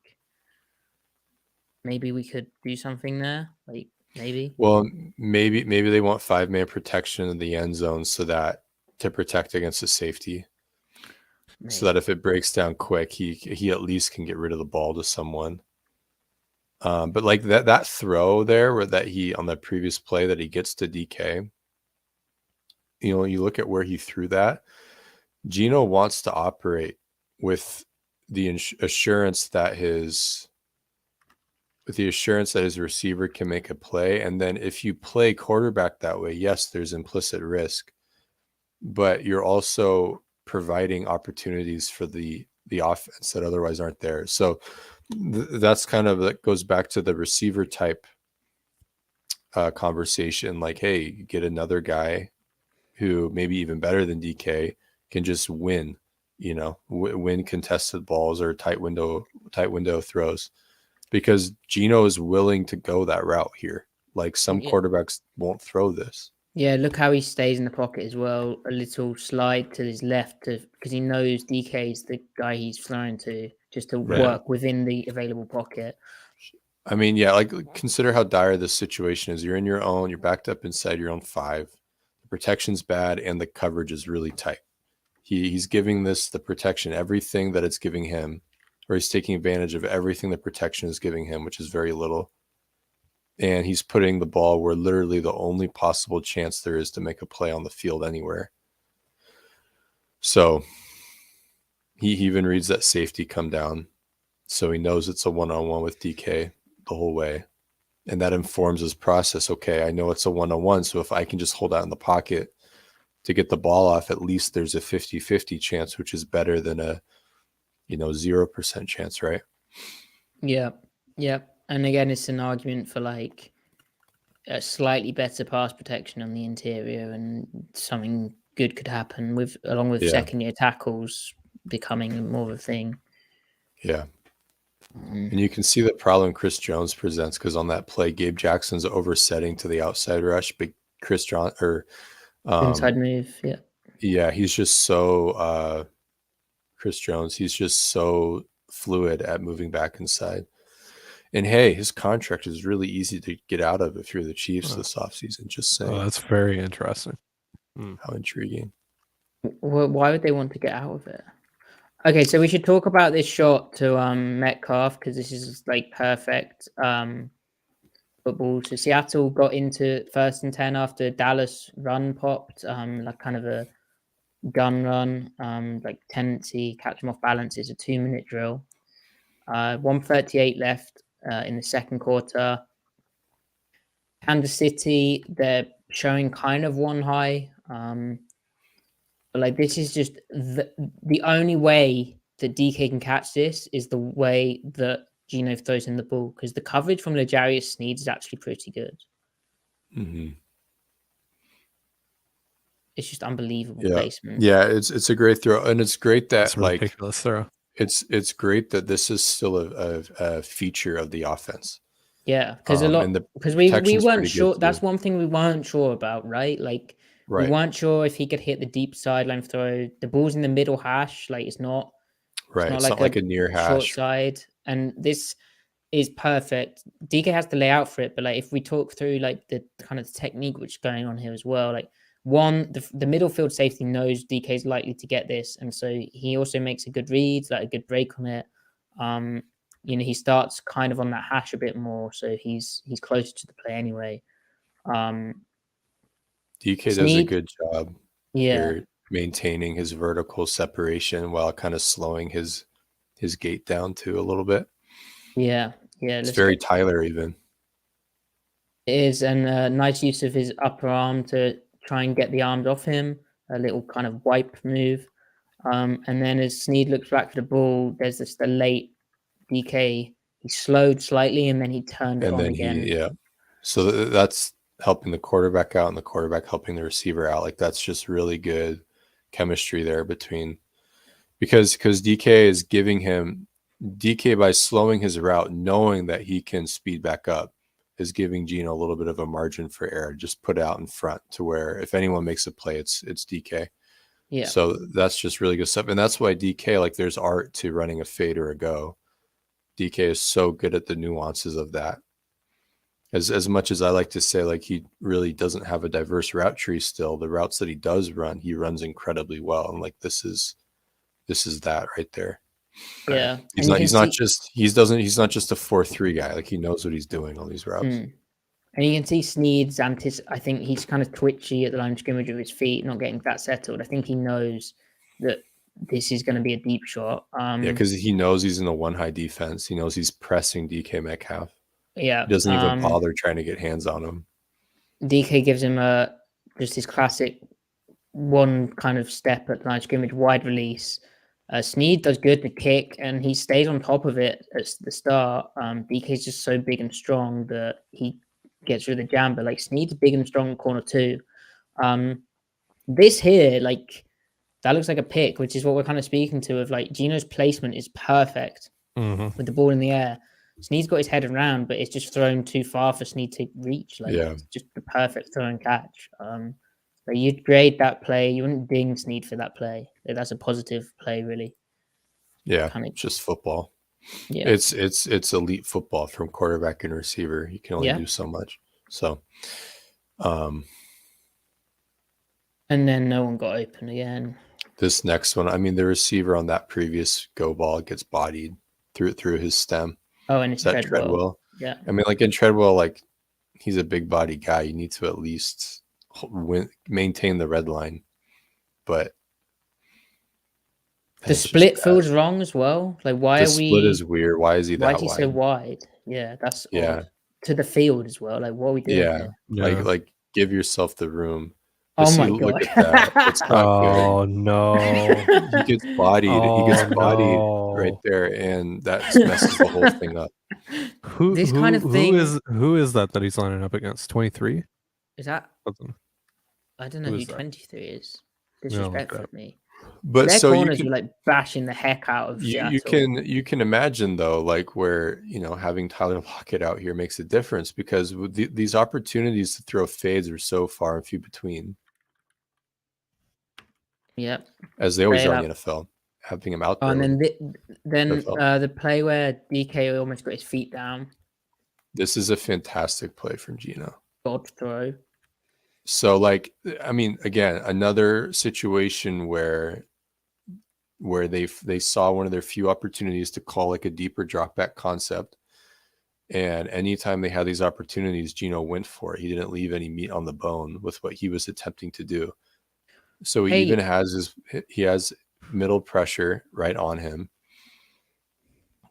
maybe we could do something there. Like, maybe. Well, maybe they want 5-man protection in the end zone so that to protect against the safety. Maybe. So that if it breaks down quick, he at least can get rid of the ball to someone. But like that throw there, where that he on the previous play that he gets to DK, you look at where he threw that. Gino wants to operate with the assurance that his receiver can make a play, and then if you play quarterback that way, yes, there's implicit risk, but you're also providing opportunities for the offense that otherwise aren't there. So that's kind of, that goes back to the receiver type conversation. Like, hey, get another guy who maybe even better than DK can just win, win contested balls or tight window throws, because Gino is willing to go that route here. Like, some quarterbacks won't throw this. Yeah, look how he stays in the pocket as well. A little slide to his left because he knows DK is the guy he's throwing to, just to work within the available pocket. I mean, yeah, like, consider how dire this situation is. You're in your own, you're backed up inside your own 5. The protection's bad and the coverage is really tight. He's giving this the protection, everything that it's giving him, or he's taking advantage of everything the protection is giving him, which is very little. And he's putting the ball where literally the only possible chance there is to make a play on the field anywhere. So he even reads that safety come down. So he knows it's a one-on-one with DK the whole way. And that informs his process. Okay, I know it's a one-on-one. So if I can just hold out in the pocket to get the ball off, at least there's a 50-50 chance, which is better than a 0% chance, right? Yeah. And again, it's an argument for like a slightly better pass protection on the interior, and something good could happen along with second-year tackles becoming more of a thing. Yeah. And you can see the problem Chris Jones presents, because on that play, Gabe Jackson's oversetting to the outside rush, but Chris Jones inside move. Yeah. Yeah, he's just so Chris Jones. He's just so fluid at moving back inside. And hey, his contract is really easy to get out of if you're the Chiefs this offseason. Just saying. Oh, that's very interesting. How intriguing. Well, why would they want to get out of it? Okay, so we should talk about this shot to Metcalf, because this is like perfect football. So Seattle got into 1st and 10 after Dallas run popped, like kind of a gun run, like tendency, catch them off balance. Is a 2-minute drill. 1:38 left in the second quarter. Kansas City, they're showing kind of one high. But like, this is just the only way that DK can catch this is the way that Gino throws in the ball, because the coverage from L'Jarius Sneed is actually pretty good. Mm-hmm. It's just unbelievable placement. Yeah, it's a great throw, and it's great that It's a ridiculous throw. It's great that this is still a feature of the offense. Yeah, because we weren't sure. That's one thing we weren't sure about, right? Like, we weren't sure if he could hit the deep sideline throw. The ball's in the middle hash, like it's not like a near hash, short side. And this is perfect. DK has to lay out for it, but like, if we talk through like the kind of technique which is going on here as well, like, one, the middle field safety knows DK is likely to get this, and so he also makes a good read, like a good break on it. He starts kind of on that hash a bit more, so he's closer to the play anyway. DK does a good job here maintaining his vertical separation while kind of slowing his gait down too a little bit. Yeah. It's very Tyler even. It is, and nice use of his upper arm to try and get the arms off him. A little kind of wipe move. And then as Snead looks back for the ball, there's the late DK. He slowed slightly and then he turned it And on then again. So that's helping the quarterback out and the quarterback helping the receiver out. Like that's just really good chemistry there between, because DK is giving him, DK by slowing his route, knowing that he can speed back up, is giving Gino a little bit of a margin for error. Just put it out in front to where if anyone makes a play, it's DK. Yeah. So that's just really good stuff. And that's why DK, like there's art to running a fade or a go. DK is so good at the nuances of that. As much as I like to say, like he really doesn't have a diverse route tree still, the routes that he does run, he runs incredibly well. And like this is that right there. Yeah. He's not just a 4-3 guy. Like he knows what he's doing on these routes. And you can see Snead's I think he's kind of twitchy at the line of scrimmage with his feet, not getting that settled. I think he knows that this is going to be a deep shot. Yeah, because he knows he's in a one high defense. He knows he's pressing DK Metcalf. Yeah. He doesn't even bother trying to get hands on him. DK gives him just his classic one kind of step at the line of scrimmage, wide release. Snead does good to kick, and he stays on top of it at the start. DK's just so big and strong that he gets rid of the jam, but like Snead's big and strong in corner too. This here, like that looks like a pick, which is what we're kind of speaking to of like Gino's placement is perfect with the ball in the air. Snead's got his head around, but it's just thrown too far for Snead to reach. Like it's just the perfect throw and catch. But you'd grade that play. You wouldn't ding Snead for that play. That's a positive play, really. Yeah, it's just football. Yeah, it's elite football from quarterback and receiver. You can only do so much. So, and then no one got open again. This next one, I mean, the receiver on that previous go ball gets bodied through his stem. Oh, and it's Treadwell. Yeah, I mean, like in Treadwell, like he's a big body guy. You need to at least maintain the red line, but the split feels wrong as well. Like why the split is weird. Why is he that wide? Why is he so wide? Yeah, that's odd. To the field as well. Like what are we doing here? Like give yourself the room. Oh my god! Look at that. It's not good. No! He gets bodied. He gets bodied right there, and that messes the whole thing up. Who is that he's lining up against? 23? Is that? I don't know who 23 is. Disrespectful to me. But their so corners are like bashing the heck out of Seattle. You can imagine though, like where having Tyler Lockett out here makes a difference because these opportunities to throw fades are so far and few between. Yep. As they always are in the NFL, having him out there. And then the play where DK almost got his feet down. This is a fantastic play from Gino. God throw. So, like, I mean, again, another situation where they saw one of their few opportunities to call like a deeper drop back concept. And anytime they had these opportunities, Gino went for it. He didn't leave any meat on the bone with what he was attempting to do. So he even has middle pressure right on him,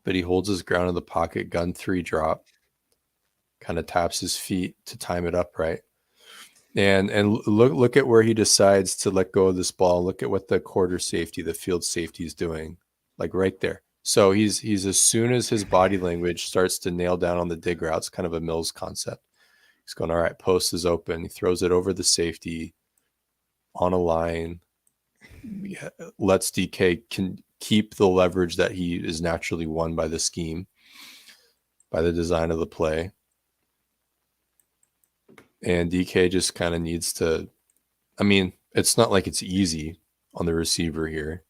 but he holds his ground in the pocket, gun 3 drop, kind of taps his feet to time it up right. And look at where he decides to let go of this ball. Look at what the quarter safety, the field safety is doing, like right there. So he's as soon as his body language starts to nail down on the dig routes, kind of a Mills concept. He's going, all right, post is open. He throws it over the safety on a line. Lets DK can keep the leverage that he is naturally won by the scheme, by the design of the play. And DK just kind of needs to, I mean, it's not like it's easy on the receiver here,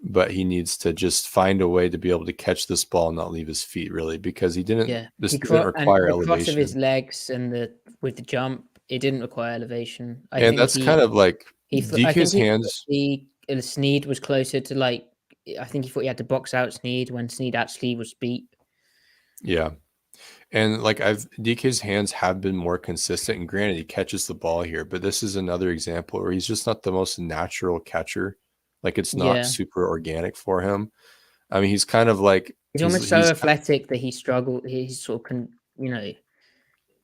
but he needs to just find a way to be able to catch this ball and not leave his feet, really, because didn't require elevation. The cross of his legs and with the jump, it didn't require elevation. And that's kind of like DK's hands. Snead was closer to like, I think he thought he had to box out Snead when Snead actually was beat. Yeah. And like DK's hands have been more consistent, and granted he catches the ball here, but this is another example where he's just not the most natural catcher. Like it's not super organic for him. I mean, he's kind of like he's almost so athletic that he struggled. He sort of can,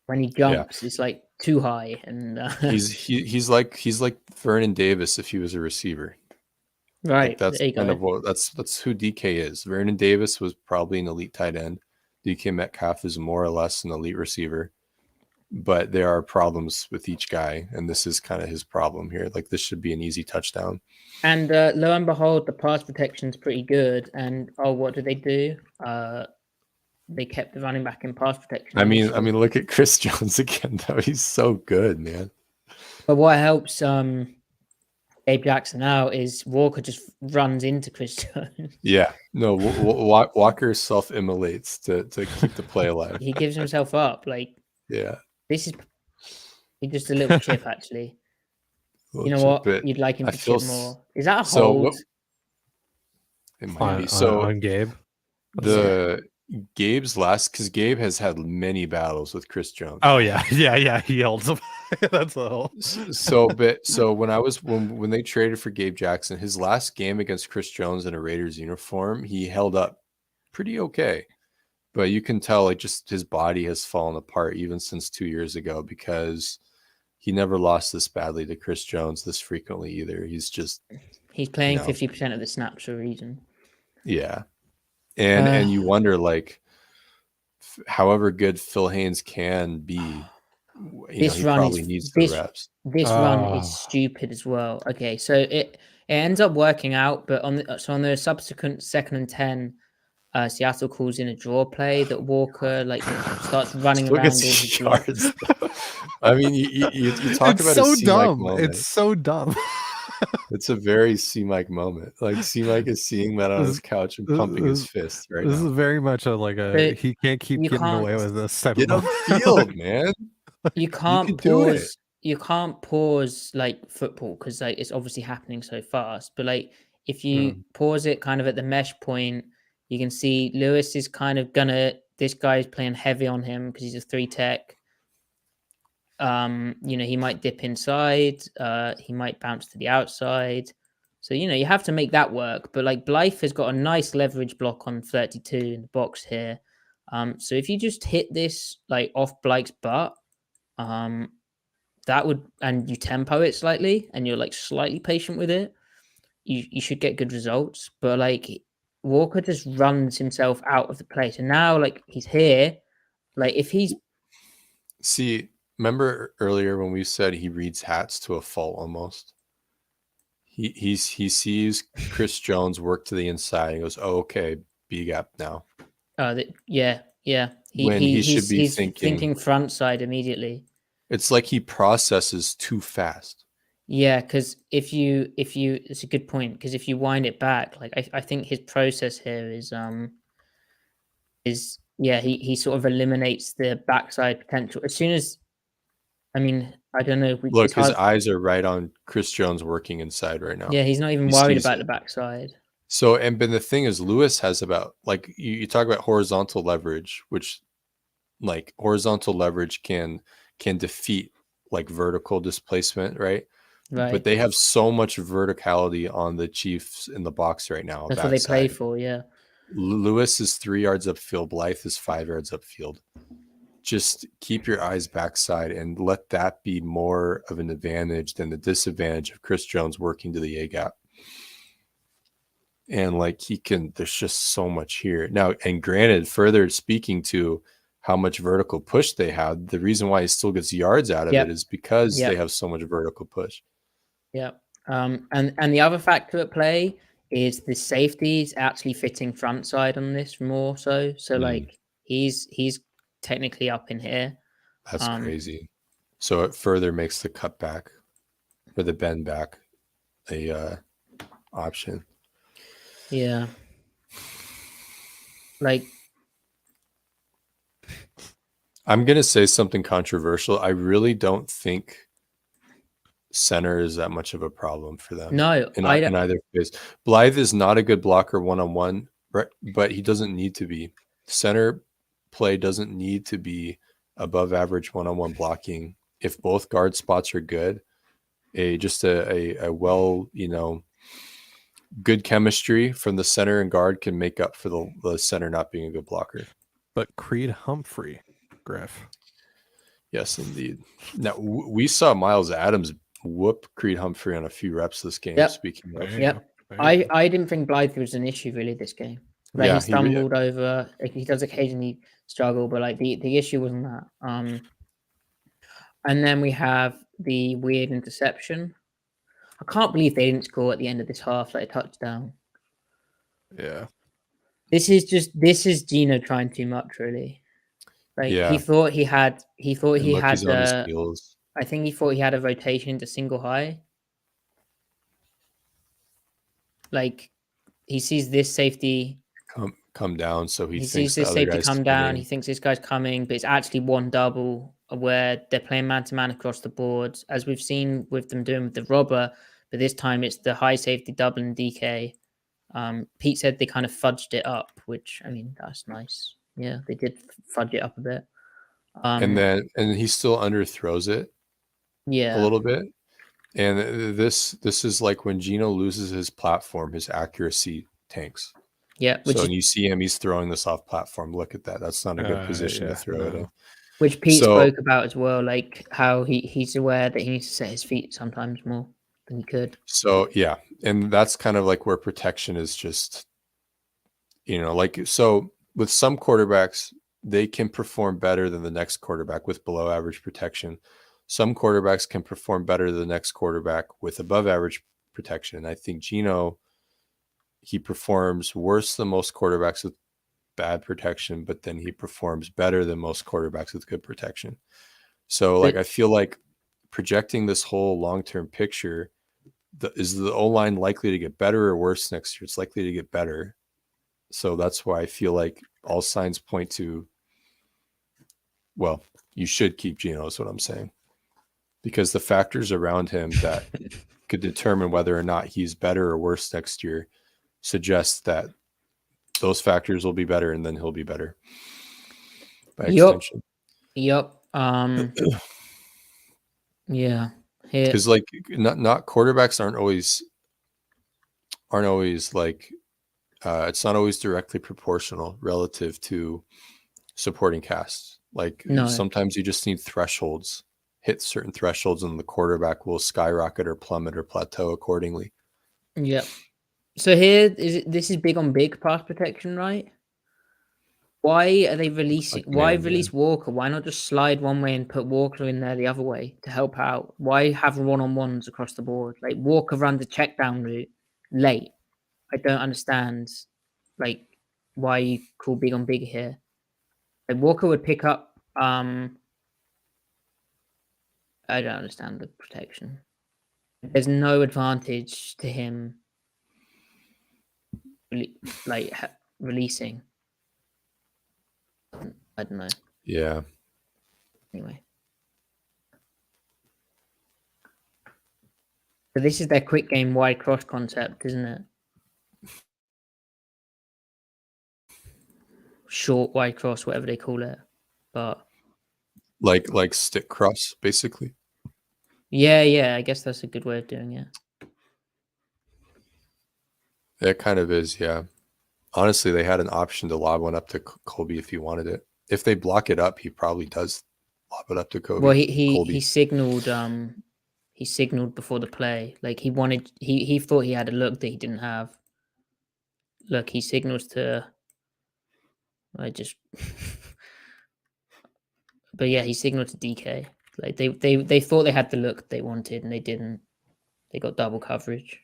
when he jumps, it's like too high, and he's like Vernon Davis if he was a receiver. right. Like that's There you kind go. of what that's who DK is. Vernon Davis was probably an elite tight end. DK Metcalf is more or less an elite receiver. But there are problems with each guy, and this is kind of his problem here. Like this should be an easy touchdown. And lo and behold, the pass protection's pretty good. And what did they do? They kept the running back in pass protection. I mean, look at Chris Jones again, though. He's so good, man. But what helps Gabe Jackson out is Walker just runs into Chris Jones. Yeah, no, Walker self-immolates to keep the play alive. He gives himself up. Like, yeah, this is just a little chip, actually. You know chip, what? You'd like him I to feel chip more. Is that a hold? It might be. On Gabe. Gabe's last, because Gabe has had many battles with Chris Jones. Oh yeah, he holds him. That's the whole. So when they traded for Gabe Jackson, his last game against Chris Jones in a Raiders uniform, he held up pretty okay, but you can tell like just his body has fallen apart even since 2 years ago because he never lost this badly to Chris Jones this frequently either. He's playing 50% of the snaps for a reason. Yeah. And you wonder, like, however good Phil Haynes can be, he probably needs the reps. This run is stupid as well. Okay, so it ends up working out, but on the subsequent 2nd and 10, Seattle calls in a draw play that Walker starts running around all his yards. I mean, you talk about so a dumb. moment. It's so dumb. It's a very C-Mike moment. Like C-Mike is seeing that on his couch and pumping his fist right now. This is very much he can't keep getting away with this type of field, man. You can't pause. You can't pause like football because like it's obviously happening so fast. But like if you pause it kind of at the mesh point, you can see Lewis is kind of this guy's playing heavy on him because he's a 3 tech. He might dip inside, he might bounce to the outside. So, you have to make that work. But like Blythe has got a nice leverage block on 32 in the box here. So if you just hit this like off Blythe's butt, that would, and you tempo it slightly and you're like slightly patient with it, you should get good results. But like Walker just runs himself out of the place. And now like he's here, like if he's remember earlier when we said he reads hats to a fault almost? He sees Chris Jones work to the inside and goes, "Oh, okay, B gap now." Yeah. He's thinking front side immediately. It's like he processes too fast. Yeah, because if you, it's a good point. Because if you wind it back, like I think his process here is he sort of eliminates the backside potential as soon as. I mean, I don't know. Look, his eyes are right on Chris Jones working inside right now. Yeah, he's not even worried about the backside. So, but the thing is, Lewis has about, like, you talk about horizontal leverage, which, like, horizontal leverage can defeat, like, vertical displacement, right? Right. But they have so much verticality on the Chiefs in the box right now. That's what they play for, yeah. Lewis is 3 yards upfield. Blythe is 5 yards upfield. Just keep your eyes backside and let that be more of an advantage than the disadvantage of Chris Jones working to the A gap. And like there's just so much here now. And granted, further speaking to how much vertical push they have, the reason why he still gets yards out of it is because they have so much vertical push. Yeah. And the other factor at play is the safeties actually fitting front side on this more so. So like he's technically up in here. That's crazy. So it further makes the cut back or the bend back a option. Yeah. Like I'm going to say something controversial. I really don't think center is that much of a problem for them. No, in either case. Blythe is not a good blocker one-on-one, but he doesn't need to be. Center play doesn't need to be above average one-on-one blocking. If both guard spots are good, a well, good chemistry from the center and guard can make up for the center not being a good blocker. But Creed Humphrey, Griff. Yes, indeed. Now we saw Miles Adams whoop Creed Humphrey on a few reps this game. Yep. Speaking There of, you Yep. go. There you go. I didn't think Blythe was an issue really this game. Like Yeah, he stumbled over. Like, he does occasionally struggle, but like the issue wasn't that. And then we have the weird interception. I can't believe they didn't score at the end of this half, like a touchdown. Yeah. This is Gino trying too much, really. Like Yeah. he thought he had and look, he's on his heels. I think he thought he had a rotation into single high. Like he sees this safety Come down, so he he thinks sees the this other safety guy's come down. spinning. He thinks this guy's coming, but it's actually one double where they're playing man to man across the board, as we've seen with them doing with the robber. But this time it's the high safety double and DK. Pete said they kind of fudged it up, which I mean that's nice. Yeah, they did fudge it up a bit. And he still underthrows it Yeah, a little bit. And this is like when Gino loses his platform, his accuracy tanks. yeah. So when you see him, he's throwing this off platform. Look at that. That's not a good position to throw it in. Which Pete So- spoke about as well, like how he's aware that he needs to set his feet sometimes more than he could. So yeah, and that's kind of like where protection is just, like, so with some quarterbacks, they can perform better than the next quarterback with below average protection. Some quarterbacks can perform better than the next quarterback with above average protection. And I think Gino, he performs worse than most quarterbacks with bad protection, but then he performs better than most quarterbacks with good protection. So like, I feel like projecting this whole long-term picture, is the O-line likely to get better or worse next year? It's likely to get better. So that's why I feel like all signs point to, well, you should keep Gino is what I'm saying, because the factors around him that could determine whether or not he's better or worse next year suggest that those factors will be better and then he'll be better by extension. Yep. Yeah. Because like not quarterbacks aren't always like it's not always directly proportional relative to supporting casts. Like sometimes you just need thresholds, hit certain thresholds, and the quarterback will skyrocket or plummet or plateau accordingly. Yep. So here this is big on big pass protection, right? Why are they releasing? Why release Walker? Why not just slide one way and put Walker in there the other way to help out? Why have one-on-ones across the board? Like Walker runs the check down route late. I don't understand. Like why you call big on big here? Like Walker would pick up. I don't understand the protection. There's no advantage to him. Like releasing. I don't know. Yeah. Anyway. So this is their quick game wide cross concept, isn't it? Short wide cross, whatever they call it. But like stick cross, basically. Yeah, I guess that's a good way of doing it. It kind of is, yeah. Honestly, they had an option to lob one up to Colby if he wanted it. If they block it up, he probably does lob it up to Kobe. Well, he signaled before the play. Like he thought he had a look that he didn't have. Look, he signals to but yeah, he signaled to DK. Like they thought they had the look they wanted and they didn't. They got double coverage.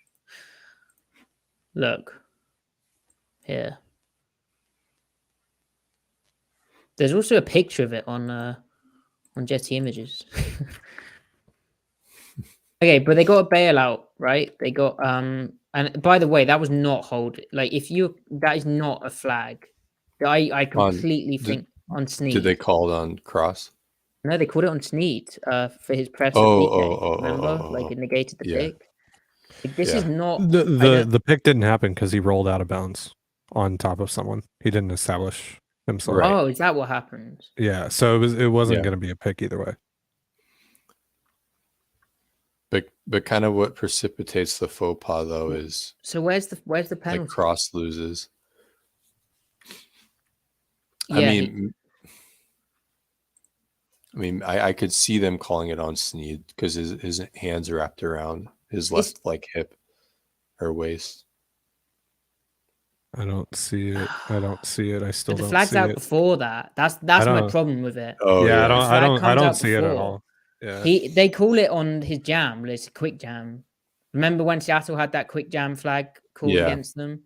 Look. Here. There's also a picture of it on Jetty Images. Okay, but they got a bailout, right? They got and by the way, that was not hold. Like that is not a flag. I completely think on Snead. Did they call it on Cross? No, they called it on Snead for his press. Remember? Like it negated the pick. Like, this is not the pick didn't happen because he rolled out of bounds on top of someone. He didn't establish himself. Right. Oh, is that what happened? Yeah, so it wasn't going to be a pick either way. But kind of what precipitates the faux pas though is where's the penalty? Like Cross loses. Yeah, I mean, I could see them calling it on Snead because his hands are wrapped around his left hip or waist. I don't see it. I still But the don't flag's see out it. before that. That's I my don't. problem with it. Oh Yeah, The yeah. flag I comes don't out see it at before. all. Yeah. They call it on his jam. It's a quick jam. Remember when Seattle had that quick jam flag called Yeah. against them?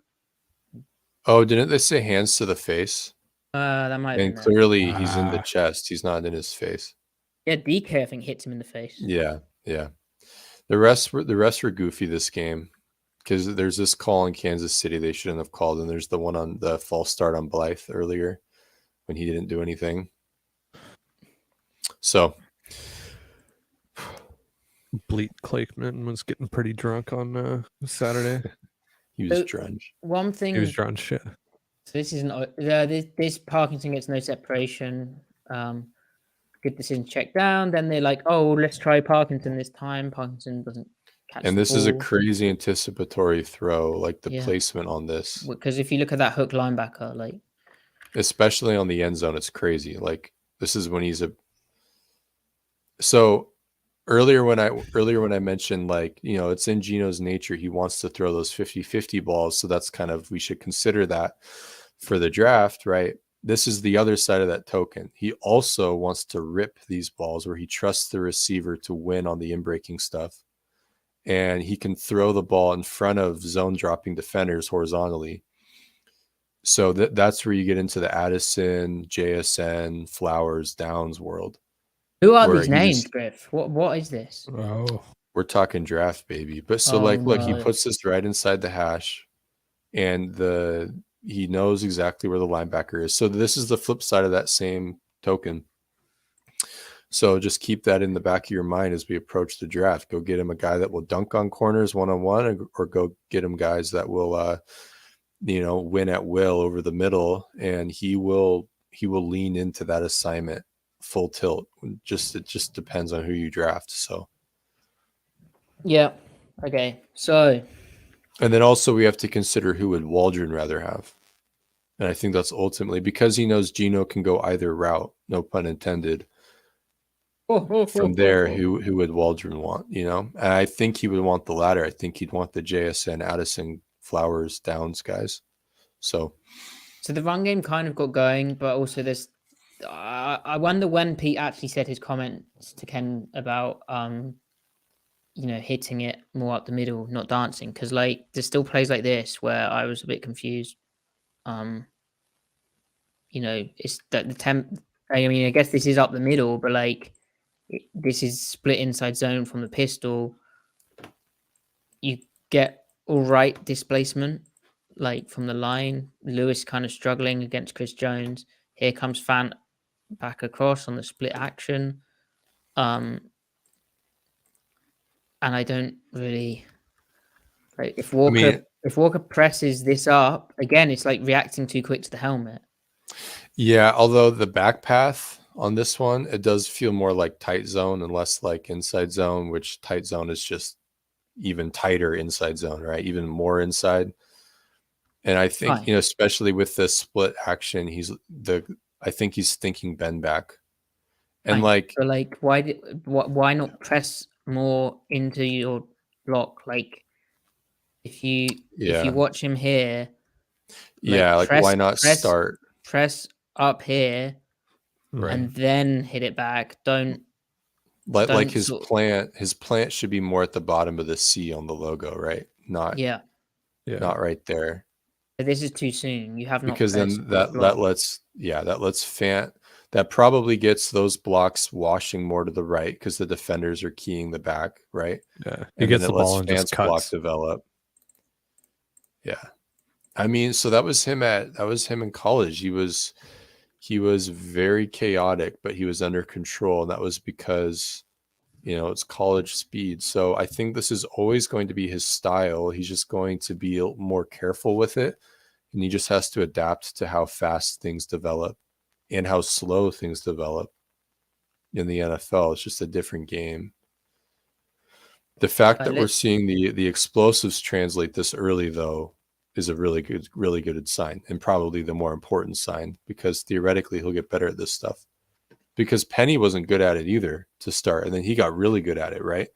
Oh, didn't they say hands to the face? That might have And been it. clearly he's in the chest. He's not in his face. Yeah, DK I think hits him in the face. Yeah, yeah. The rest were goofy this game because there's this call in Kansas City they shouldn't have called, and there's the one on the false start on Blythe earlier when he didn't do anything. So Bleat Clakeman was getting pretty drunk on Saturday. he was drunk. One thing He was drunk shit. So this isn't this Parkinson gets no separation. Good decision check down. Then they're like, oh, let's try Parkinson this time. Parkinson doesn't catch And the this is a ball. crazy anticipatory throw, like the placement on this. Because if you look at that hook linebacker, like especially on the end zone, it's crazy. Like this is when he's so earlier when I mentioned, like, you know, it's in Gino's nature. He wants to throw those 50-50 balls. So that's kind of, we should consider that for the draft, right? This is the other side of that token. He also wants to rip these balls where he trusts the receiver to win on the in-breaking stuff. And he can throw the ball in front of zone dropping defenders horizontally. So that's where you get into the Addison, JSN, Flowers, Downs world. Who are these names, Griff? What is this? Oh, we're talking draft, baby. But so look, he puts this right inside the hash, and he knows exactly where the linebacker is. So this is the flip side of that same token. So just keep that in the back of your mind as we approach the draft. Go get him a guy that will dunk on corners one-on-one, or go get him guys that will win at will over the middle, and he will lean into that assignment full tilt. It just depends on who you draft. So yeah, okay. So, and then also we have to consider who would Waldron rather have, and I think that's ultimately because he knows Gino can go either route, no pun intended. From there, who would Waldron want? You know, and I think he would want the latter. I think he'd want the JSN, Addison, Flowers, Downs guys. So the run game kind of got going, but also there's. I wonder when Pete actually said his comments to Ken about hitting it more up the middle, not dancing, because like there's still plays like this where I was a bit confused. It's that the temp. I mean, I guess this is up the middle, but like this is split inside zone from the pistol. You get all right displacement, like from the line. Lewis kind of struggling against Chris Jones. Here comes Fant back across on the split action. And I don't really like if Walker presses this up again, it's like reacting too quick to the helmet. Yeah, although the back path on this one, it does feel more like tight zone and less like inside zone, which tight zone is just even tighter inside zone, right? Even more inside. And I think, especially with the split action, I think he's thinking bend back. And why not press more into your block? Like if you watch him here, why not start press up here, right, and then hit it back. Don't his plant should be more at the bottom of the C on the logo, right? Not right there. But this is too soon. You have not, because then that lets Fant. That probably gets those blocks washing more to the right because the defenders are keying the back, right? Yeah, he gets the ball and just cuts. Block develop. Yeah, I mean, so that was him in college. He was very chaotic, but he was under control, and that was because it's college speed. So I think this is always going to be his style. He's just going to be more careful with it, and he just has to adapt to how fast things develop and how slow things develop in the NFL. It's just a different game. The fact that we're seeing the explosives translate this early, though, is a really good sign, and probably the more important sign, because theoretically he'll get better at this stuff. because Penny wasn't good at it either to start, and then he got really good at it, right?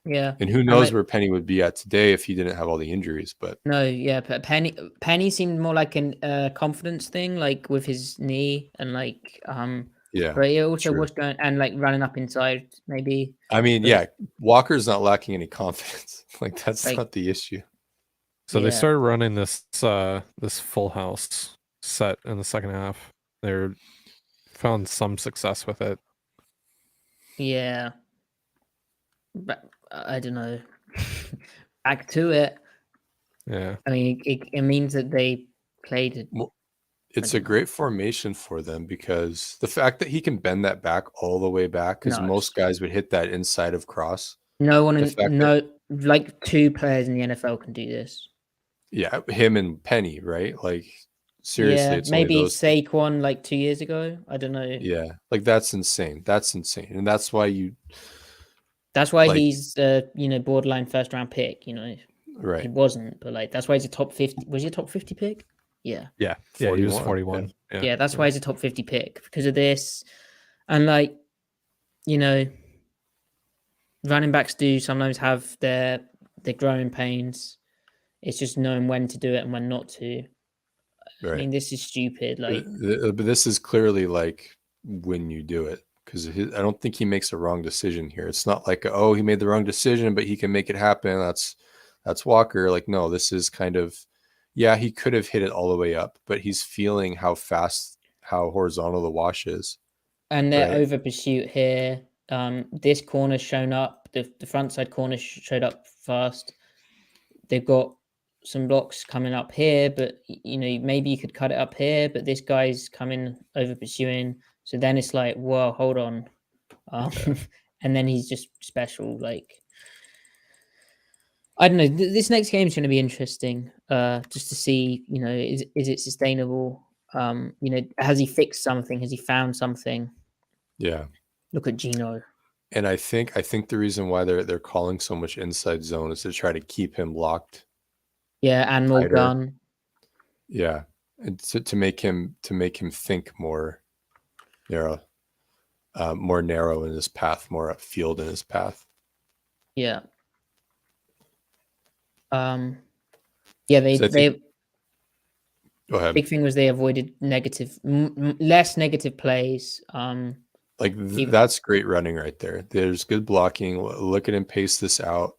Yeah. And who knows where Penny would be at today if he didn't have all the injuries. But No, yeah, but Penny seemed more like an confidence thing, like with his knee and like yeah, but he also true. was going and like running up inside maybe. I mean, But yeah, Walker's not lacking any confidence. Like that's Like- not the issue. So they Yeah. started running this full house set in the second half. They're found some success with it. Yeah. But I don't know. Back to it. Yeah. I mean, it means that they played it. It's I a don't know. great formation for them because the fact that he can bend that back all the way back, because No, most guys would hit that inside of cross. No one, The fact like 2 players in the NFL can do this. Yeah, him and Penny, right? Like seriously, Yeah, it's maybe only those two. Saquon like 2 years ago. I don't know. Yeah, like that's insane. That's insane, and that's why That's why like- he's borderline first round pick. He right. wasn't, but like that's why he's a top 50. Was he a top 50 pick? Yeah, Yeah. Yeah. He was 41, 41. yeah. That's why he's a top 50 pick because of this, and like running backs do sometimes have their growing pains. It's just knowing when to do it and when not to. Right. I mean, this is stupid. Like, But this is clearly like when you do it, because I don't think he makes a wrong decision here. It's not like, oh, he made the wrong decision, but he can make it happen. That's Walker. Like, no, this is kind of, yeah, he could have hit it all the way up, but he's feeling how horizontal the wash is. and their Right. over pursuit here. This corner's shown up. The front side corner showed up fast. They've got some blocks coming up here, but maybe you could cut it up here. But this guy's coming over pursuing. So then it's like, whoa, hold on. And then he's just special. Like, I don't know. This next game is going to be interesting. Just to see, is it sustainable? Has he fixed something? Has he found something? Yeah. Look at Gino. And I think the reason why they're calling so much inside zone is to try to keep him locked. Yeah, and more tighter. gun. Yeah, and to make him think more narrow, in his path, more upfield in his path. Yeah. Yeah, So I think- Go ahead. big thing was they avoided less negative plays. Like that's great running right there. There's good blocking. Look at him pace this out.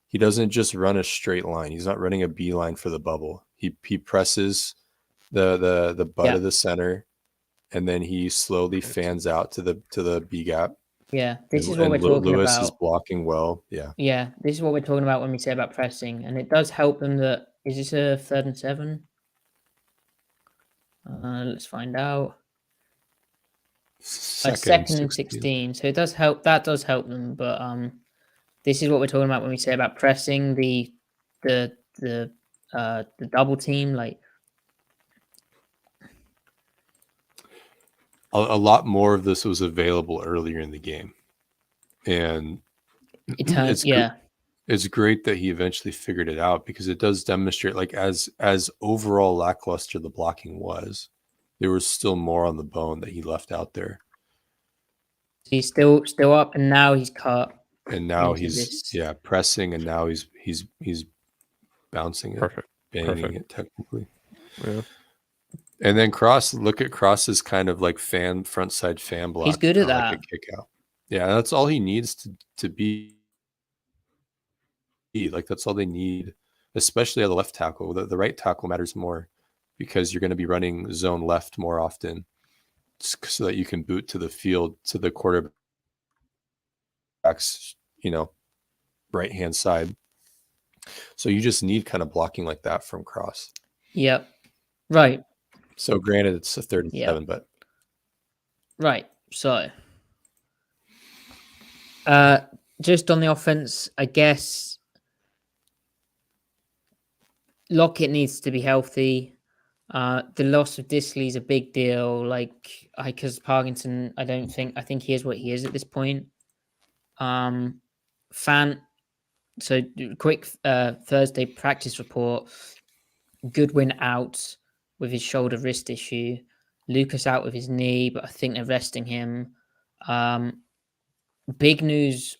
He doesn't just run a straight line. He's not running a beeline for the bubble. He presses the butt of the center, and then he slowly fans out to the B gap. Yeah, this And- is what and we're talking Lewis about. is blocking well. Yeah. Yeah, this is what we're talking about when we say about pressing, and it does help them. That is this a 3rd and 7? Let's find out. Second and 16. So it does help. That does help them, but this is what we're talking about when we say about pressing the double team. Like, A lot more of this was available earlier in the game, and it turns. it's great that he eventually figured it out, because it does demonstrate, like, as overall lackluster the blocking was, there was still more on the bone that he left out there. He's still up, and now he's cut. And now into he's this. pressing, and now he's bouncing it, Perfect. banging it technically. Yeah. And then look at Cross's kind of like front side fan block. He's good at like a that. kick out. Yeah, that's all he needs to be. Like, that's all they need, especially at the left tackle. The right tackle matters more, because you're going to be running zone left more often, so that you can boot to the field to the quarterback's, right hand side. So you just need kind of blocking like that from Cross. Yep. Right. So granted, it's a 3rd and 7, but right. So, just on the offense, I guess Lockett needs to be healthy. The loss of Disley is a big deal. Like, because Parkinson, I think he is what he is at this point. So quick Thursday practice report. Goodwin out with his shoulder wrist issue. Lucas out with his knee, but I think they're resting him. Big news.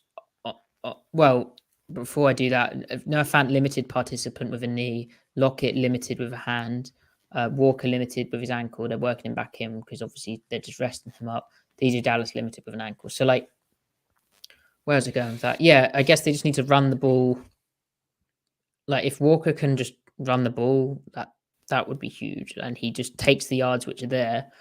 Well, before I do that, Noah Fant limited participant with a knee, Lockett limited with a hand, Walker limited with his ankle. They're working him back in because obviously they're just resting him up. DJ Dallas limited with an ankle. So, like, where's it going with that? Yeah, I guess they just need to run the ball. Like, if Walker can just run the ball, that would be huge. And he just takes the yards which are there.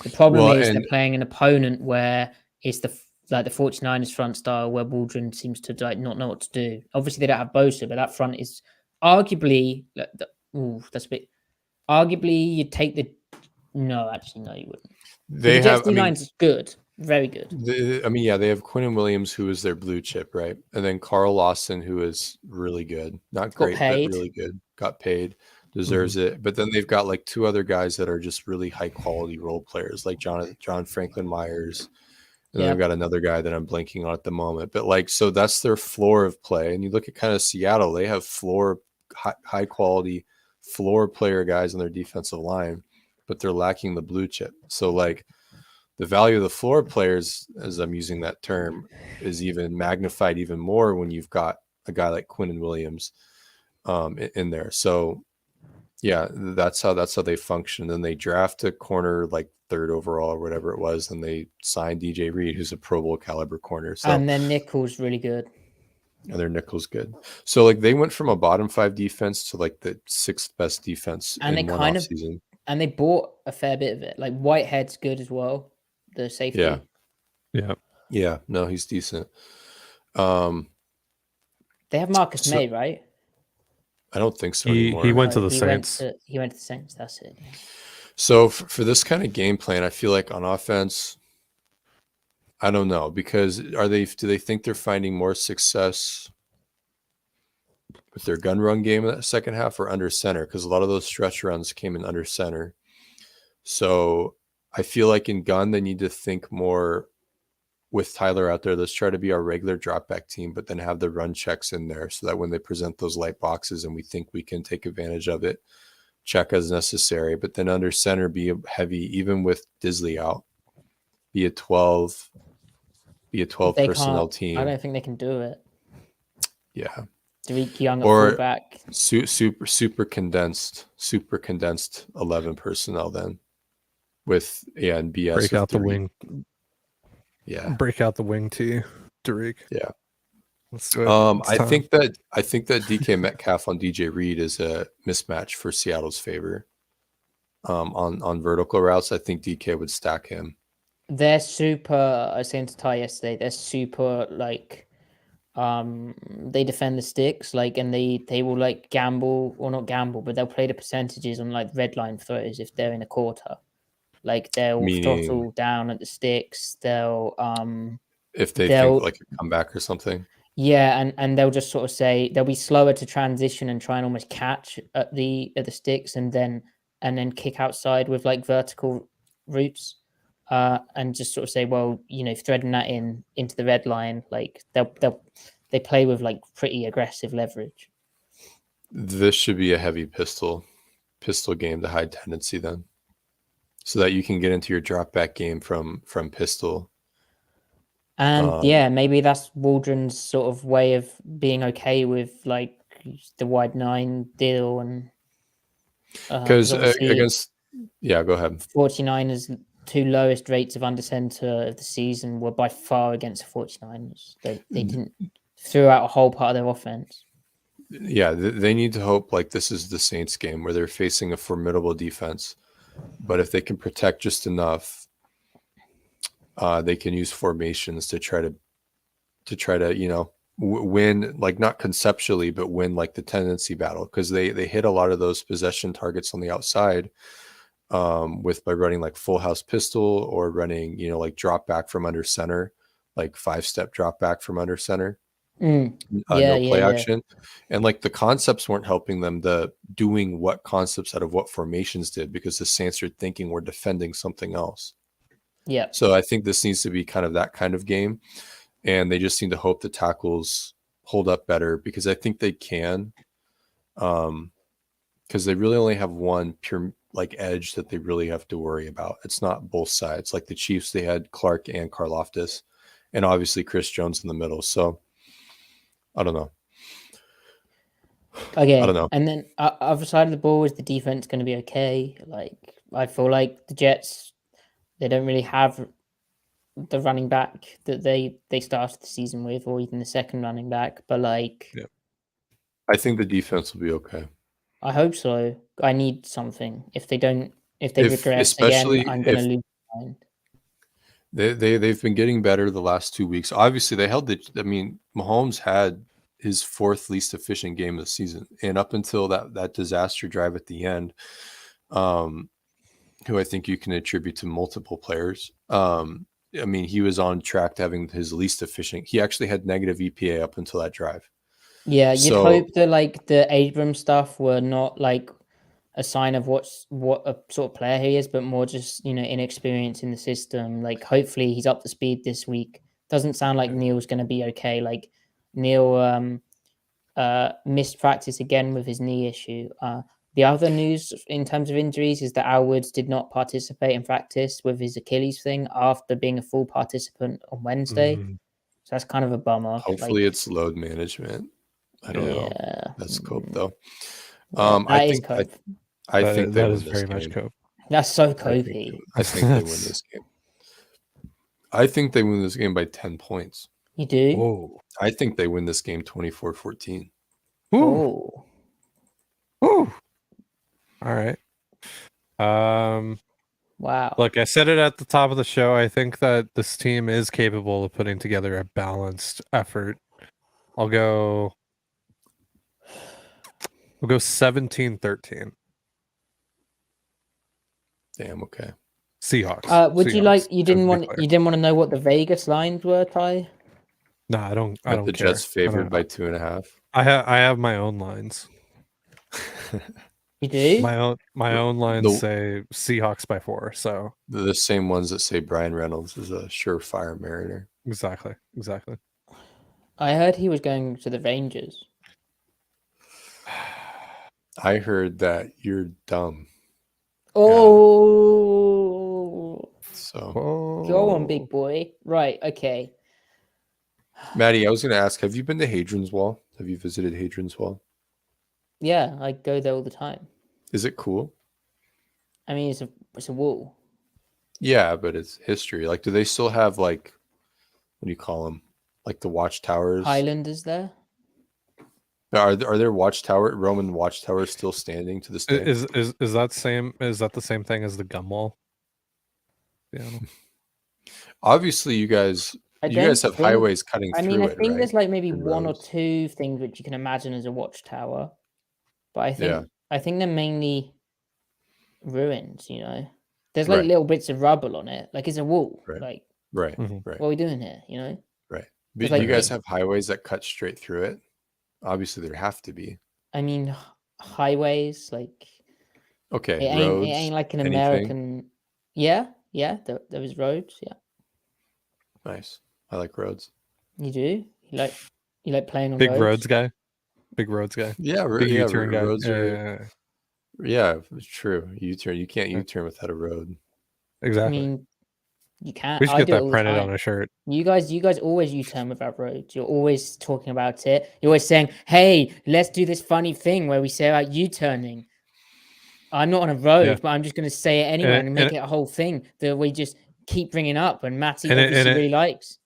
The problem is they're playing an opponent where it's the 49ers front style where Waldron seems to like not know what to do. Obviously, they don't have Bosa, but that front is arguably that's a bit. Arguably, you'd take the. No, actually, no, you wouldn't. They the Jets D line is good, very good. They have Quinnen Williams, who is their blue chip, right? And then Carl Lawson, who is really good, not great, but really good. Got paid, deserves it. But then they've got like two other guys that are just really high quality role players, like John Franklin Myers. And then I've got another guy that I'm blanking on at the moment. But like, so that's their floor of play. And you look at kind of Seattle, they have high quality floor player guys on their defensive line, but they're lacking the blue chip. So like the value of the floor players, as I'm using that term, is even magnified even more when you've got a guy like Quinnen Williams in there. So yeah, that's how they function. Then they draft a corner like 3rd overall or whatever it was, and they signed DJ Reed, who's a Pro Bowl caliber corner. So, and then nickel's really good. And their nickel's good. So like they went from a bottom 5 defense to like the 6th best defense and in one offseason. And they bought a fair bit of it. Like Whitehead's good as well, the safety. Yeah. No, he's decent. They have Marcus May, right? I don't think so anymore. He went to the Saints. He went to the Saints. That's it. Yeah. So for this kind of game plan, I feel like on offense, I don't know, because do they think they're finding more success with their gun run game in that second half or under center? Because a lot of those stretch runs came in under center. So I feel like in gun, they need to think more with Tyler out there. Let's try to be our regular drop back team, but then have the run checks in there so that when they present those light boxes and we think we can take advantage of it, check as necessary. But then under center, be heavy, even with Disley out, be a 12 personnel team. I don't think they can do it. Yeah. Derek Young at fullback. Super condensed 11 personnel then with and BS. Break out the wing. Yeah. Break out the wing to Derek. Yeah. Let's do it. I think that DK Metcalf on DJ Reed is a mismatch for Seattle's favor. On vertical routes, I think DK would stack him. They're super. I was saying to Ty yesterday. They're super like. They defend the sticks and they will like gamble or not gamble, but they'll play the percentages on like red line throws if they're in a quarter. Like they'll throttle down at the sticks. They'll if they think like a comeback or something. Yeah, and they'll just sort of say they'll be slower to transition and try and almost catch at the sticks and then kick outside with like vertical routes. And just sort of say, well, threading that into the red line, like they play with like pretty aggressive leverage. This should be a heavy pistol game, the high tendency then, so that you can get into your drop back game from pistol. And maybe that's Waldron's sort of way of being okay with like the wide 9 deal and because against go ahead. 49ers. 2 lowest rates of under center of the season were by far against the 49ers. They didn't throw out a whole part of their offense. Yeah, they need to hope like this is the Saints game where they're facing a formidable defense. But if they can protect just enough, they can use formations to try to win, like not conceptually, but win like the tendency battle, because they hit a lot of those possession targets on the outside. By running like full house pistol or running, like drop back from under center, like 5-step drop back from under center, no play action. And like the concepts weren't helping them, the doing what concepts out of what formations did, because the Saints are thinking we're defending something else. Yeah. So I think this needs to be kind of that kind of game. And they just need to hope the tackles hold up better, because I think they can. because they really only have one pure like edge that they really have to worry about. It's not both sides. Like the Chiefs, they had Clark and Karlaftis, and obviously Chris Jones in the middle. So I don't know. Okay, I don't know. and then other side of the ball, is the defense going to be okay? Like, I feel like the Jets, they don't really have the running back that they started the season with, or even the second running back. But like, Yeah. I think the defense will be okay. I hope so. I need something. If they regress again, especially I'm going to if lose my mind. they've been getting better the last 2 weeks. Obviously, they held I mean, Mahomes had his fourth least efficient game of the season, and up until that disaster drive at the end, who I think you can attribute to multiple players. I mean, he was on track to having his least efficient. He actually had negative EPA up until that drive. Yeah, you'd So hope that like the Abram stuff were not like a sign of what a sort of player he is, but more just inexperience in the system. Like hopefully he's up to speed this week. Doesn't sound like Neil's going to be okay. Like Neil missed practice again with his knee issue. The other news in terms of injuries is that Al Woods did not participate in practice with his Achilles thing after being a full participant on Wednesday. So that's kind of a bummer. hopefully it's load management. I don't know. That's cope though. I think cope. I think they that win is this very game. much cope. That's so copey. I think they win this game. I think they win this game by 10 points. You do? Whoa. I think they win this game 24-14. Oh. Woo. All right. Wow. Look, I said it at the top of the show. I think that this team is capable of putting together a balanced effort. We'll go 17-13. Damn, okay. Seahawks. Would you Seahawks. like you didn't Should be want clear. you didn't want to know what the Vegas lines were, Ty? No, I don't The care. Jets favored by 2.5. I have my own lines. You do? My own lines say Seahawks by 4. So The same ones that say Brian Reynolds is a surefire Mariner. exactly. I heard he was going to the Rangers. I heard that you're dumb. Oh, So go on, big boy. Right, okay. Matty, I was gonna ask, have you been to Hadrian's Wall? Have you visited Hadrian's Wall? Yeah, I go there all the time. Is it cool? I mean, it's a wall. Yeah, but it's history. Like, do they still have like, what do you call them? Like the watchtowers? Highlanders there. Are there Roman watchtowers still standing to this day? Is that the same thing as the gum wall? Yeah. Obviously, you guys have highways cutting through it. I mean, I think right? there's like maybe And one roads. or two things which you can imagine as a watchtower, but I think they're mainly ruins. There's like Right. little bits of rubble on it, like it's a wall. Right. Like, Right. Mhm. Right. what are we doing here? Right. There's But like you guys have highways that cut straight through it. Obviously, there have to be. I mean, highways, like Okay, it roads. ain't like an anything? American. Yeah. There was roads. Yeah, Nice. I like roads. you do. You like playing on Big roads? roads guy. Big roads guy. Yeah, Big U-turn guy. roads are. Yeah. It's true. U-turn. You can't U-turn without a road. I Exactly. mean, you can't. We should I get do it that all the printed time. on a shirt. You guys always U-turn without roads. You're always talking about it. You're always saying, "Hey, let's do this funny thing where we say about U-turning." I'm not on a road, Yeah. but I'm just going to say it anyway and make it a whole thing that we just keep bringing up, and Matty obviously really likes.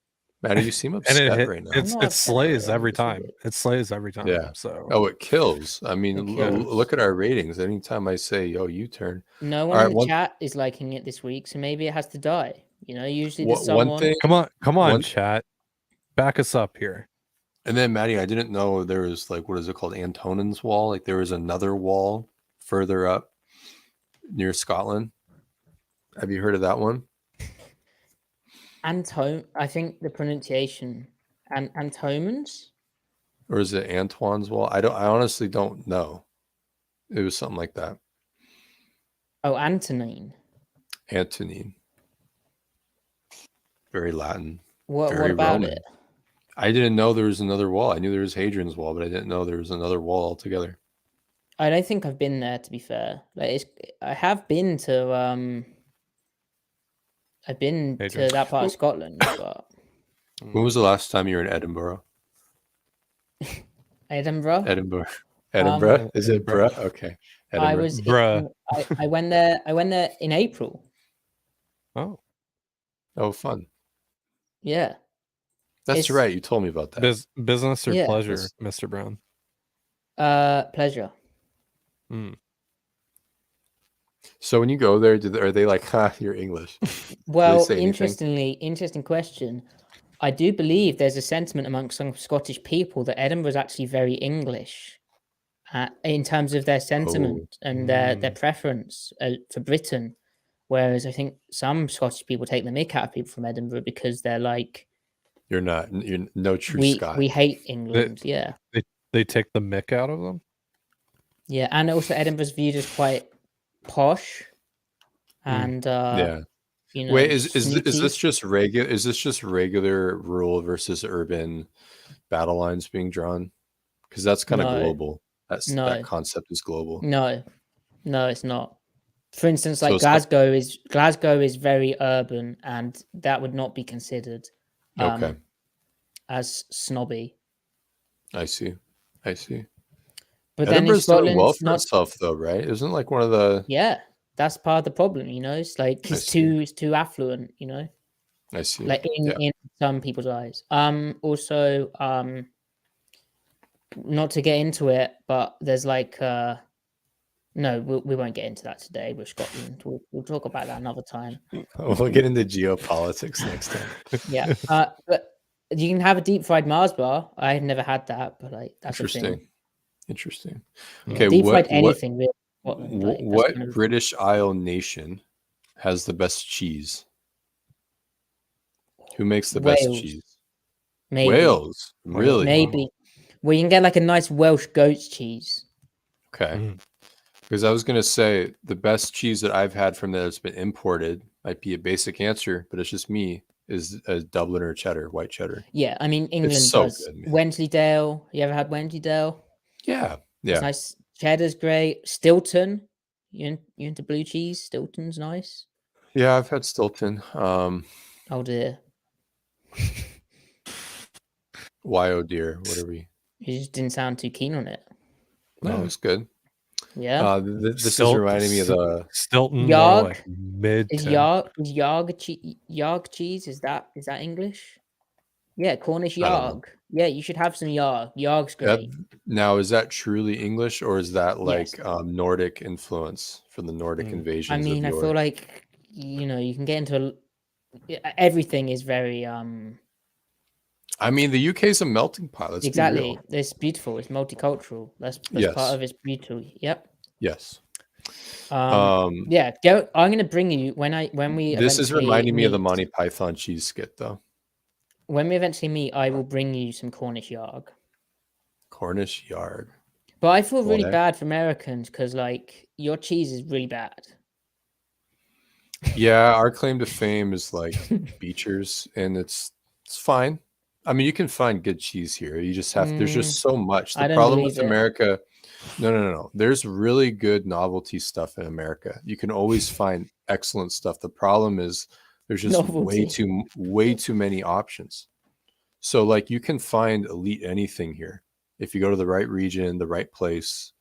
Matty, you seem And upset right now. it slays every time. It slays every time. Yeah. So Oh, it kills. I mean, It kills. look at our ratings. Anytime I say, "Yo, U-turn," No one All in right, the chat is liking it this week, so maybe it has to die. Usually there's one someone. thing. come on, One- chat. Back us up here. And then Matty, I didn't know there was like, what is it called, Antonin's Wall? Like there was another wall further up near Scotland. Have you heard of that one? I think the pronunciation Antomans. Or is it Antoine's Wall? I honestly don't know. It was something like that. Oh, Antonine. Antonine. Very Latin. What Very about Roman. it? I didn't know there was another wall. I knew there was Hadrian's Wall, but I didn't know there was another wall altogether. I don't think I've been there, to be fair. Like, I have been to I've been Adrian. to that part of Scotland, but When was the last time you were in Edinburgh? Edinburgh. Edinburgh? Is it Edinburgh. bruh? Okay. I Edinburgh. was. Bruh. I went there. I went there in April. Oh, Oh, fun. Yeah. That's It's- right. You told me about that. business or Yeah. pleasure, Mr. Brown? Pleasure. Mm. So when you go there, are they like, ha, you're English? Well, say anything? interesting question. I do believe there's a sentiment amongst some Scottish people that Edinburgh is actually very English in terms of their sentiment and their preference for Britain. Whereas I think some Scottish people take the mick out of people from Edinburgh because they're like, You're no true we Scot. hate England. Yeah. They take the mick out of them. Yeah. And also Edinburgh's viewed as quite posh and, Yeah. you know, Wait, is snooty. this just regular? Is this just regular rural versus urban battle lines being drawn? Because that's kind of No. global. No. That concept is global. No, it's not. For instance, So like it's not- Glasgow is very urban, and that would not be considered Okay, as snobby. I see. But then in Edinburgh's doing Scotland, well for not. itself, though, right? Isn't it like one of the? Yeah, that's part of the problem. You know, it's like I it's see. too affluent. You know, I see. like in some people's eyes. Also, not to get into it, but there's like no, we won't get into that today with Scotland. We'll talk about that another time. We'll get into geopolitics next time. Yeah, but you can have a deep fried Mars bar. I've never had that, but like that's a thing. Interesting. Yeah. Okay, Deep fried what anything really. Scotland, like, that's what kind of- British Isle nation has the best cheese? Who makes the best Wales. cheese? Maybe, Wales, really? maybe. Well, you can get like a nice Welsh goat's cheese. Okay. Mm. Because I was going to say the best cheese that I've had from there that's been imported might be a basic answer, but it's just me, is a Dubliner cheddar, white cheddar. Yeah, I mean England so does. good, man. Wensleydale. You ever had Wensleydale? Yeah. It's Yeah. nice. Cheddar's great. Stilton. You into blue cheese? Stilton's nice. Yeah, I've had Stilton. Oh dear. Why oh dear, whatever you. You just didn't sound too keen on it. No, it's good. Yeah. This is reminding me of the Stilton. Yarg? Like mid. Is Yarg cheese? Is that English? Yeah, Cornish I don't know. Yarg. Yeah, you should have some Yarg. Yarg's great. now, is that truly English or is that Yes. like Nordic influence from the Nordic invasions? I mean, I feel like you can get into everything is very I mean, the UK is a melting pot. Let's be exactly. real. It's beautiful. It's multicultural. That's Yes. part of its beauty. Yep. Yes. Yeah. Go. I'm gonna bring you when we. This is eventually reminding me of the meet- Monty Python cheese skit, though. When we eventually meet, I will bring you some Cornish Yarg. Cornish Yarg. But I feel really Why? bad for Americans because like your cheese is really bad. Yeah, our claim to fame is like Beecher's, and it's fine. I mean, you can find good cheese here. You just have there's just so much. I The don't problem believe with it. America, no. There's really good novelty stuff in America. You can always find excellent stuff. The problem is there's just Novelty. way too many options. So like you can find elite anything here if you go to the right region, the right place.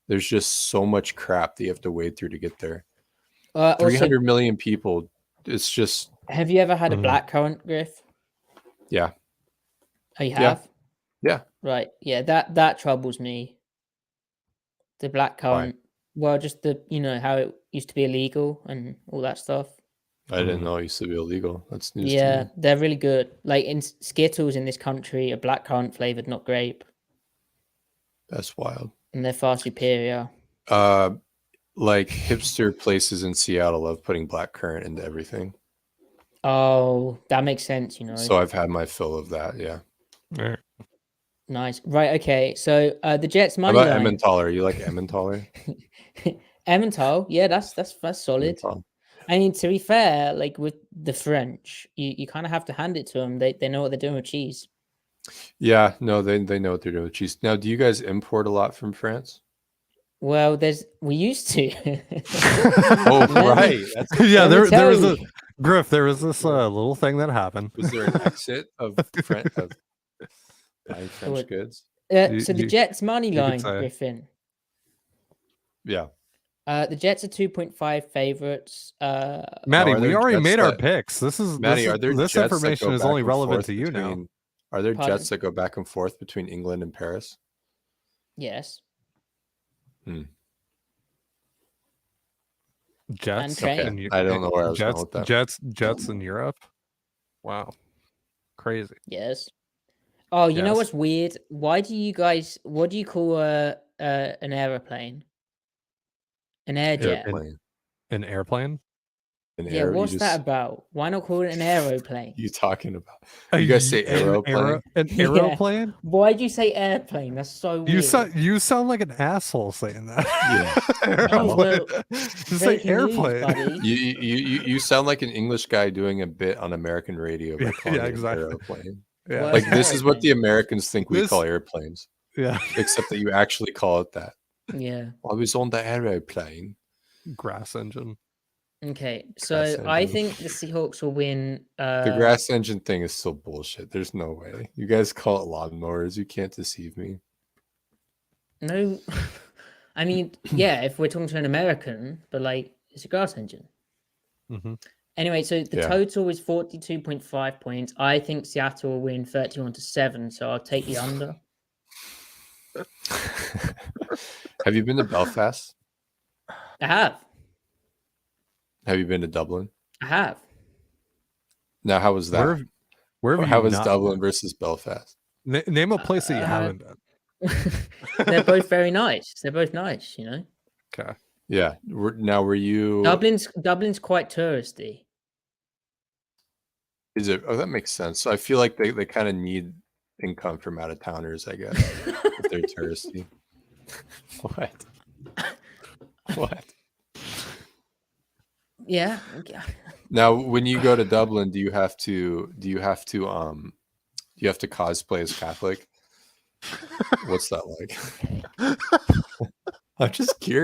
There's just so much crap that you have to wade through to get there. Also, 300 million people. It's just have you ever had a Mhm. blackcurrant, Griff? yeah. Oh, you Yeah. have? Yeah. Right. Yeah, that troubles me. The blackcurrant. Well, just how it used to be illegal and all that stuff. I didn't know it used to be illegal. That's news Yeah, to me. they're really good. Like in Skittles in this country, a blackcurrant flavored, not grape, That's wild. and they're far superior. Like hipster places in Seattle love putting blackcurrant into everything. Oh, that makes sense. So I've had my fill of that. Yeah. Alright. Nice. Right. Okay. So the Jets How money about line. Emmentaler? You like Emmentaler? Emmental. Yeah, that's solid. Emmental. I mean, to be fair, like with the French, you kind of have to hand it to them. They know what they're doing with cheese. Yeah, no, they know what they're doing with cheese. Now, do you guys import a lot from France? Well, we used to. Oh, Let me- right. That's Yeah, Let me there was tell a Griff. There was this little thing that happened. was there an exit of buying French What? goods? So the You- Jets money you could line, say. Griffin. Yeah. The Jets are 2.5 favorites. Matty, are we there already Jets made our that- picks. This Matty, are there this Jets that information go is back only and relevant forth to you now. between- Are there Pardon? Jets that go back and forth between England and Paris? Yes. Jets train. in Eu- I don't know where I was going with that. Jets in Europe. Wow, crazy. Yes. Oh, you know Yes. what's weird? What do you call an aeroplane? An air jet. Airplane. An airplane. An Yeah, air, what's that about? Why not call it an aeroplane? You talking about? You guys say aeroplane? An Yeah. aeroplane. Why'd you say airplane? That's so weird. You sound like an asshole saying that. Yeah. Oh, well, Just say breaking news, airplane. buddy. You sound like an English guy doing a bit on American radio by Yeah, calling it an exactly. aeroplane. Yeah. What? Like this is what the Aeroplane. Americans think we This- call airplanes, Yeah. except that you actually call it that. Yeah. I was on the aeroplane. Grass engine. Okay. So Grass I engine. think the Seahawks will win. The grass engine thing is still bullshit. There's no way. You guys call it lawnmowers. You can't deceive me. No. I mean, yeah, if we're talking to an American, but like it's a grass engine. Mm-hmm. Anyway, so the Yeah. total is 42.5 points. I think Seattle will win 31-7, so I'll take the under. Have you been to Belfast? I have. Have you been to Dublin? I have. Now, how was that? Where have How you was not Dublin been? versus Belfast? Name a place that you haven't been. They're both very nice. They're both nice, you know. Okay. Yeah. Were you? Dublin's quite touristy. Is it? Oh, that makes sense. So I feel like they kind of need income from out of towners, I guess, if they're touristy. What? What? Yeah. Okay. Now, when you go to Dublin, do you have to cosplay as Catholic? What's that like? I'm just curious.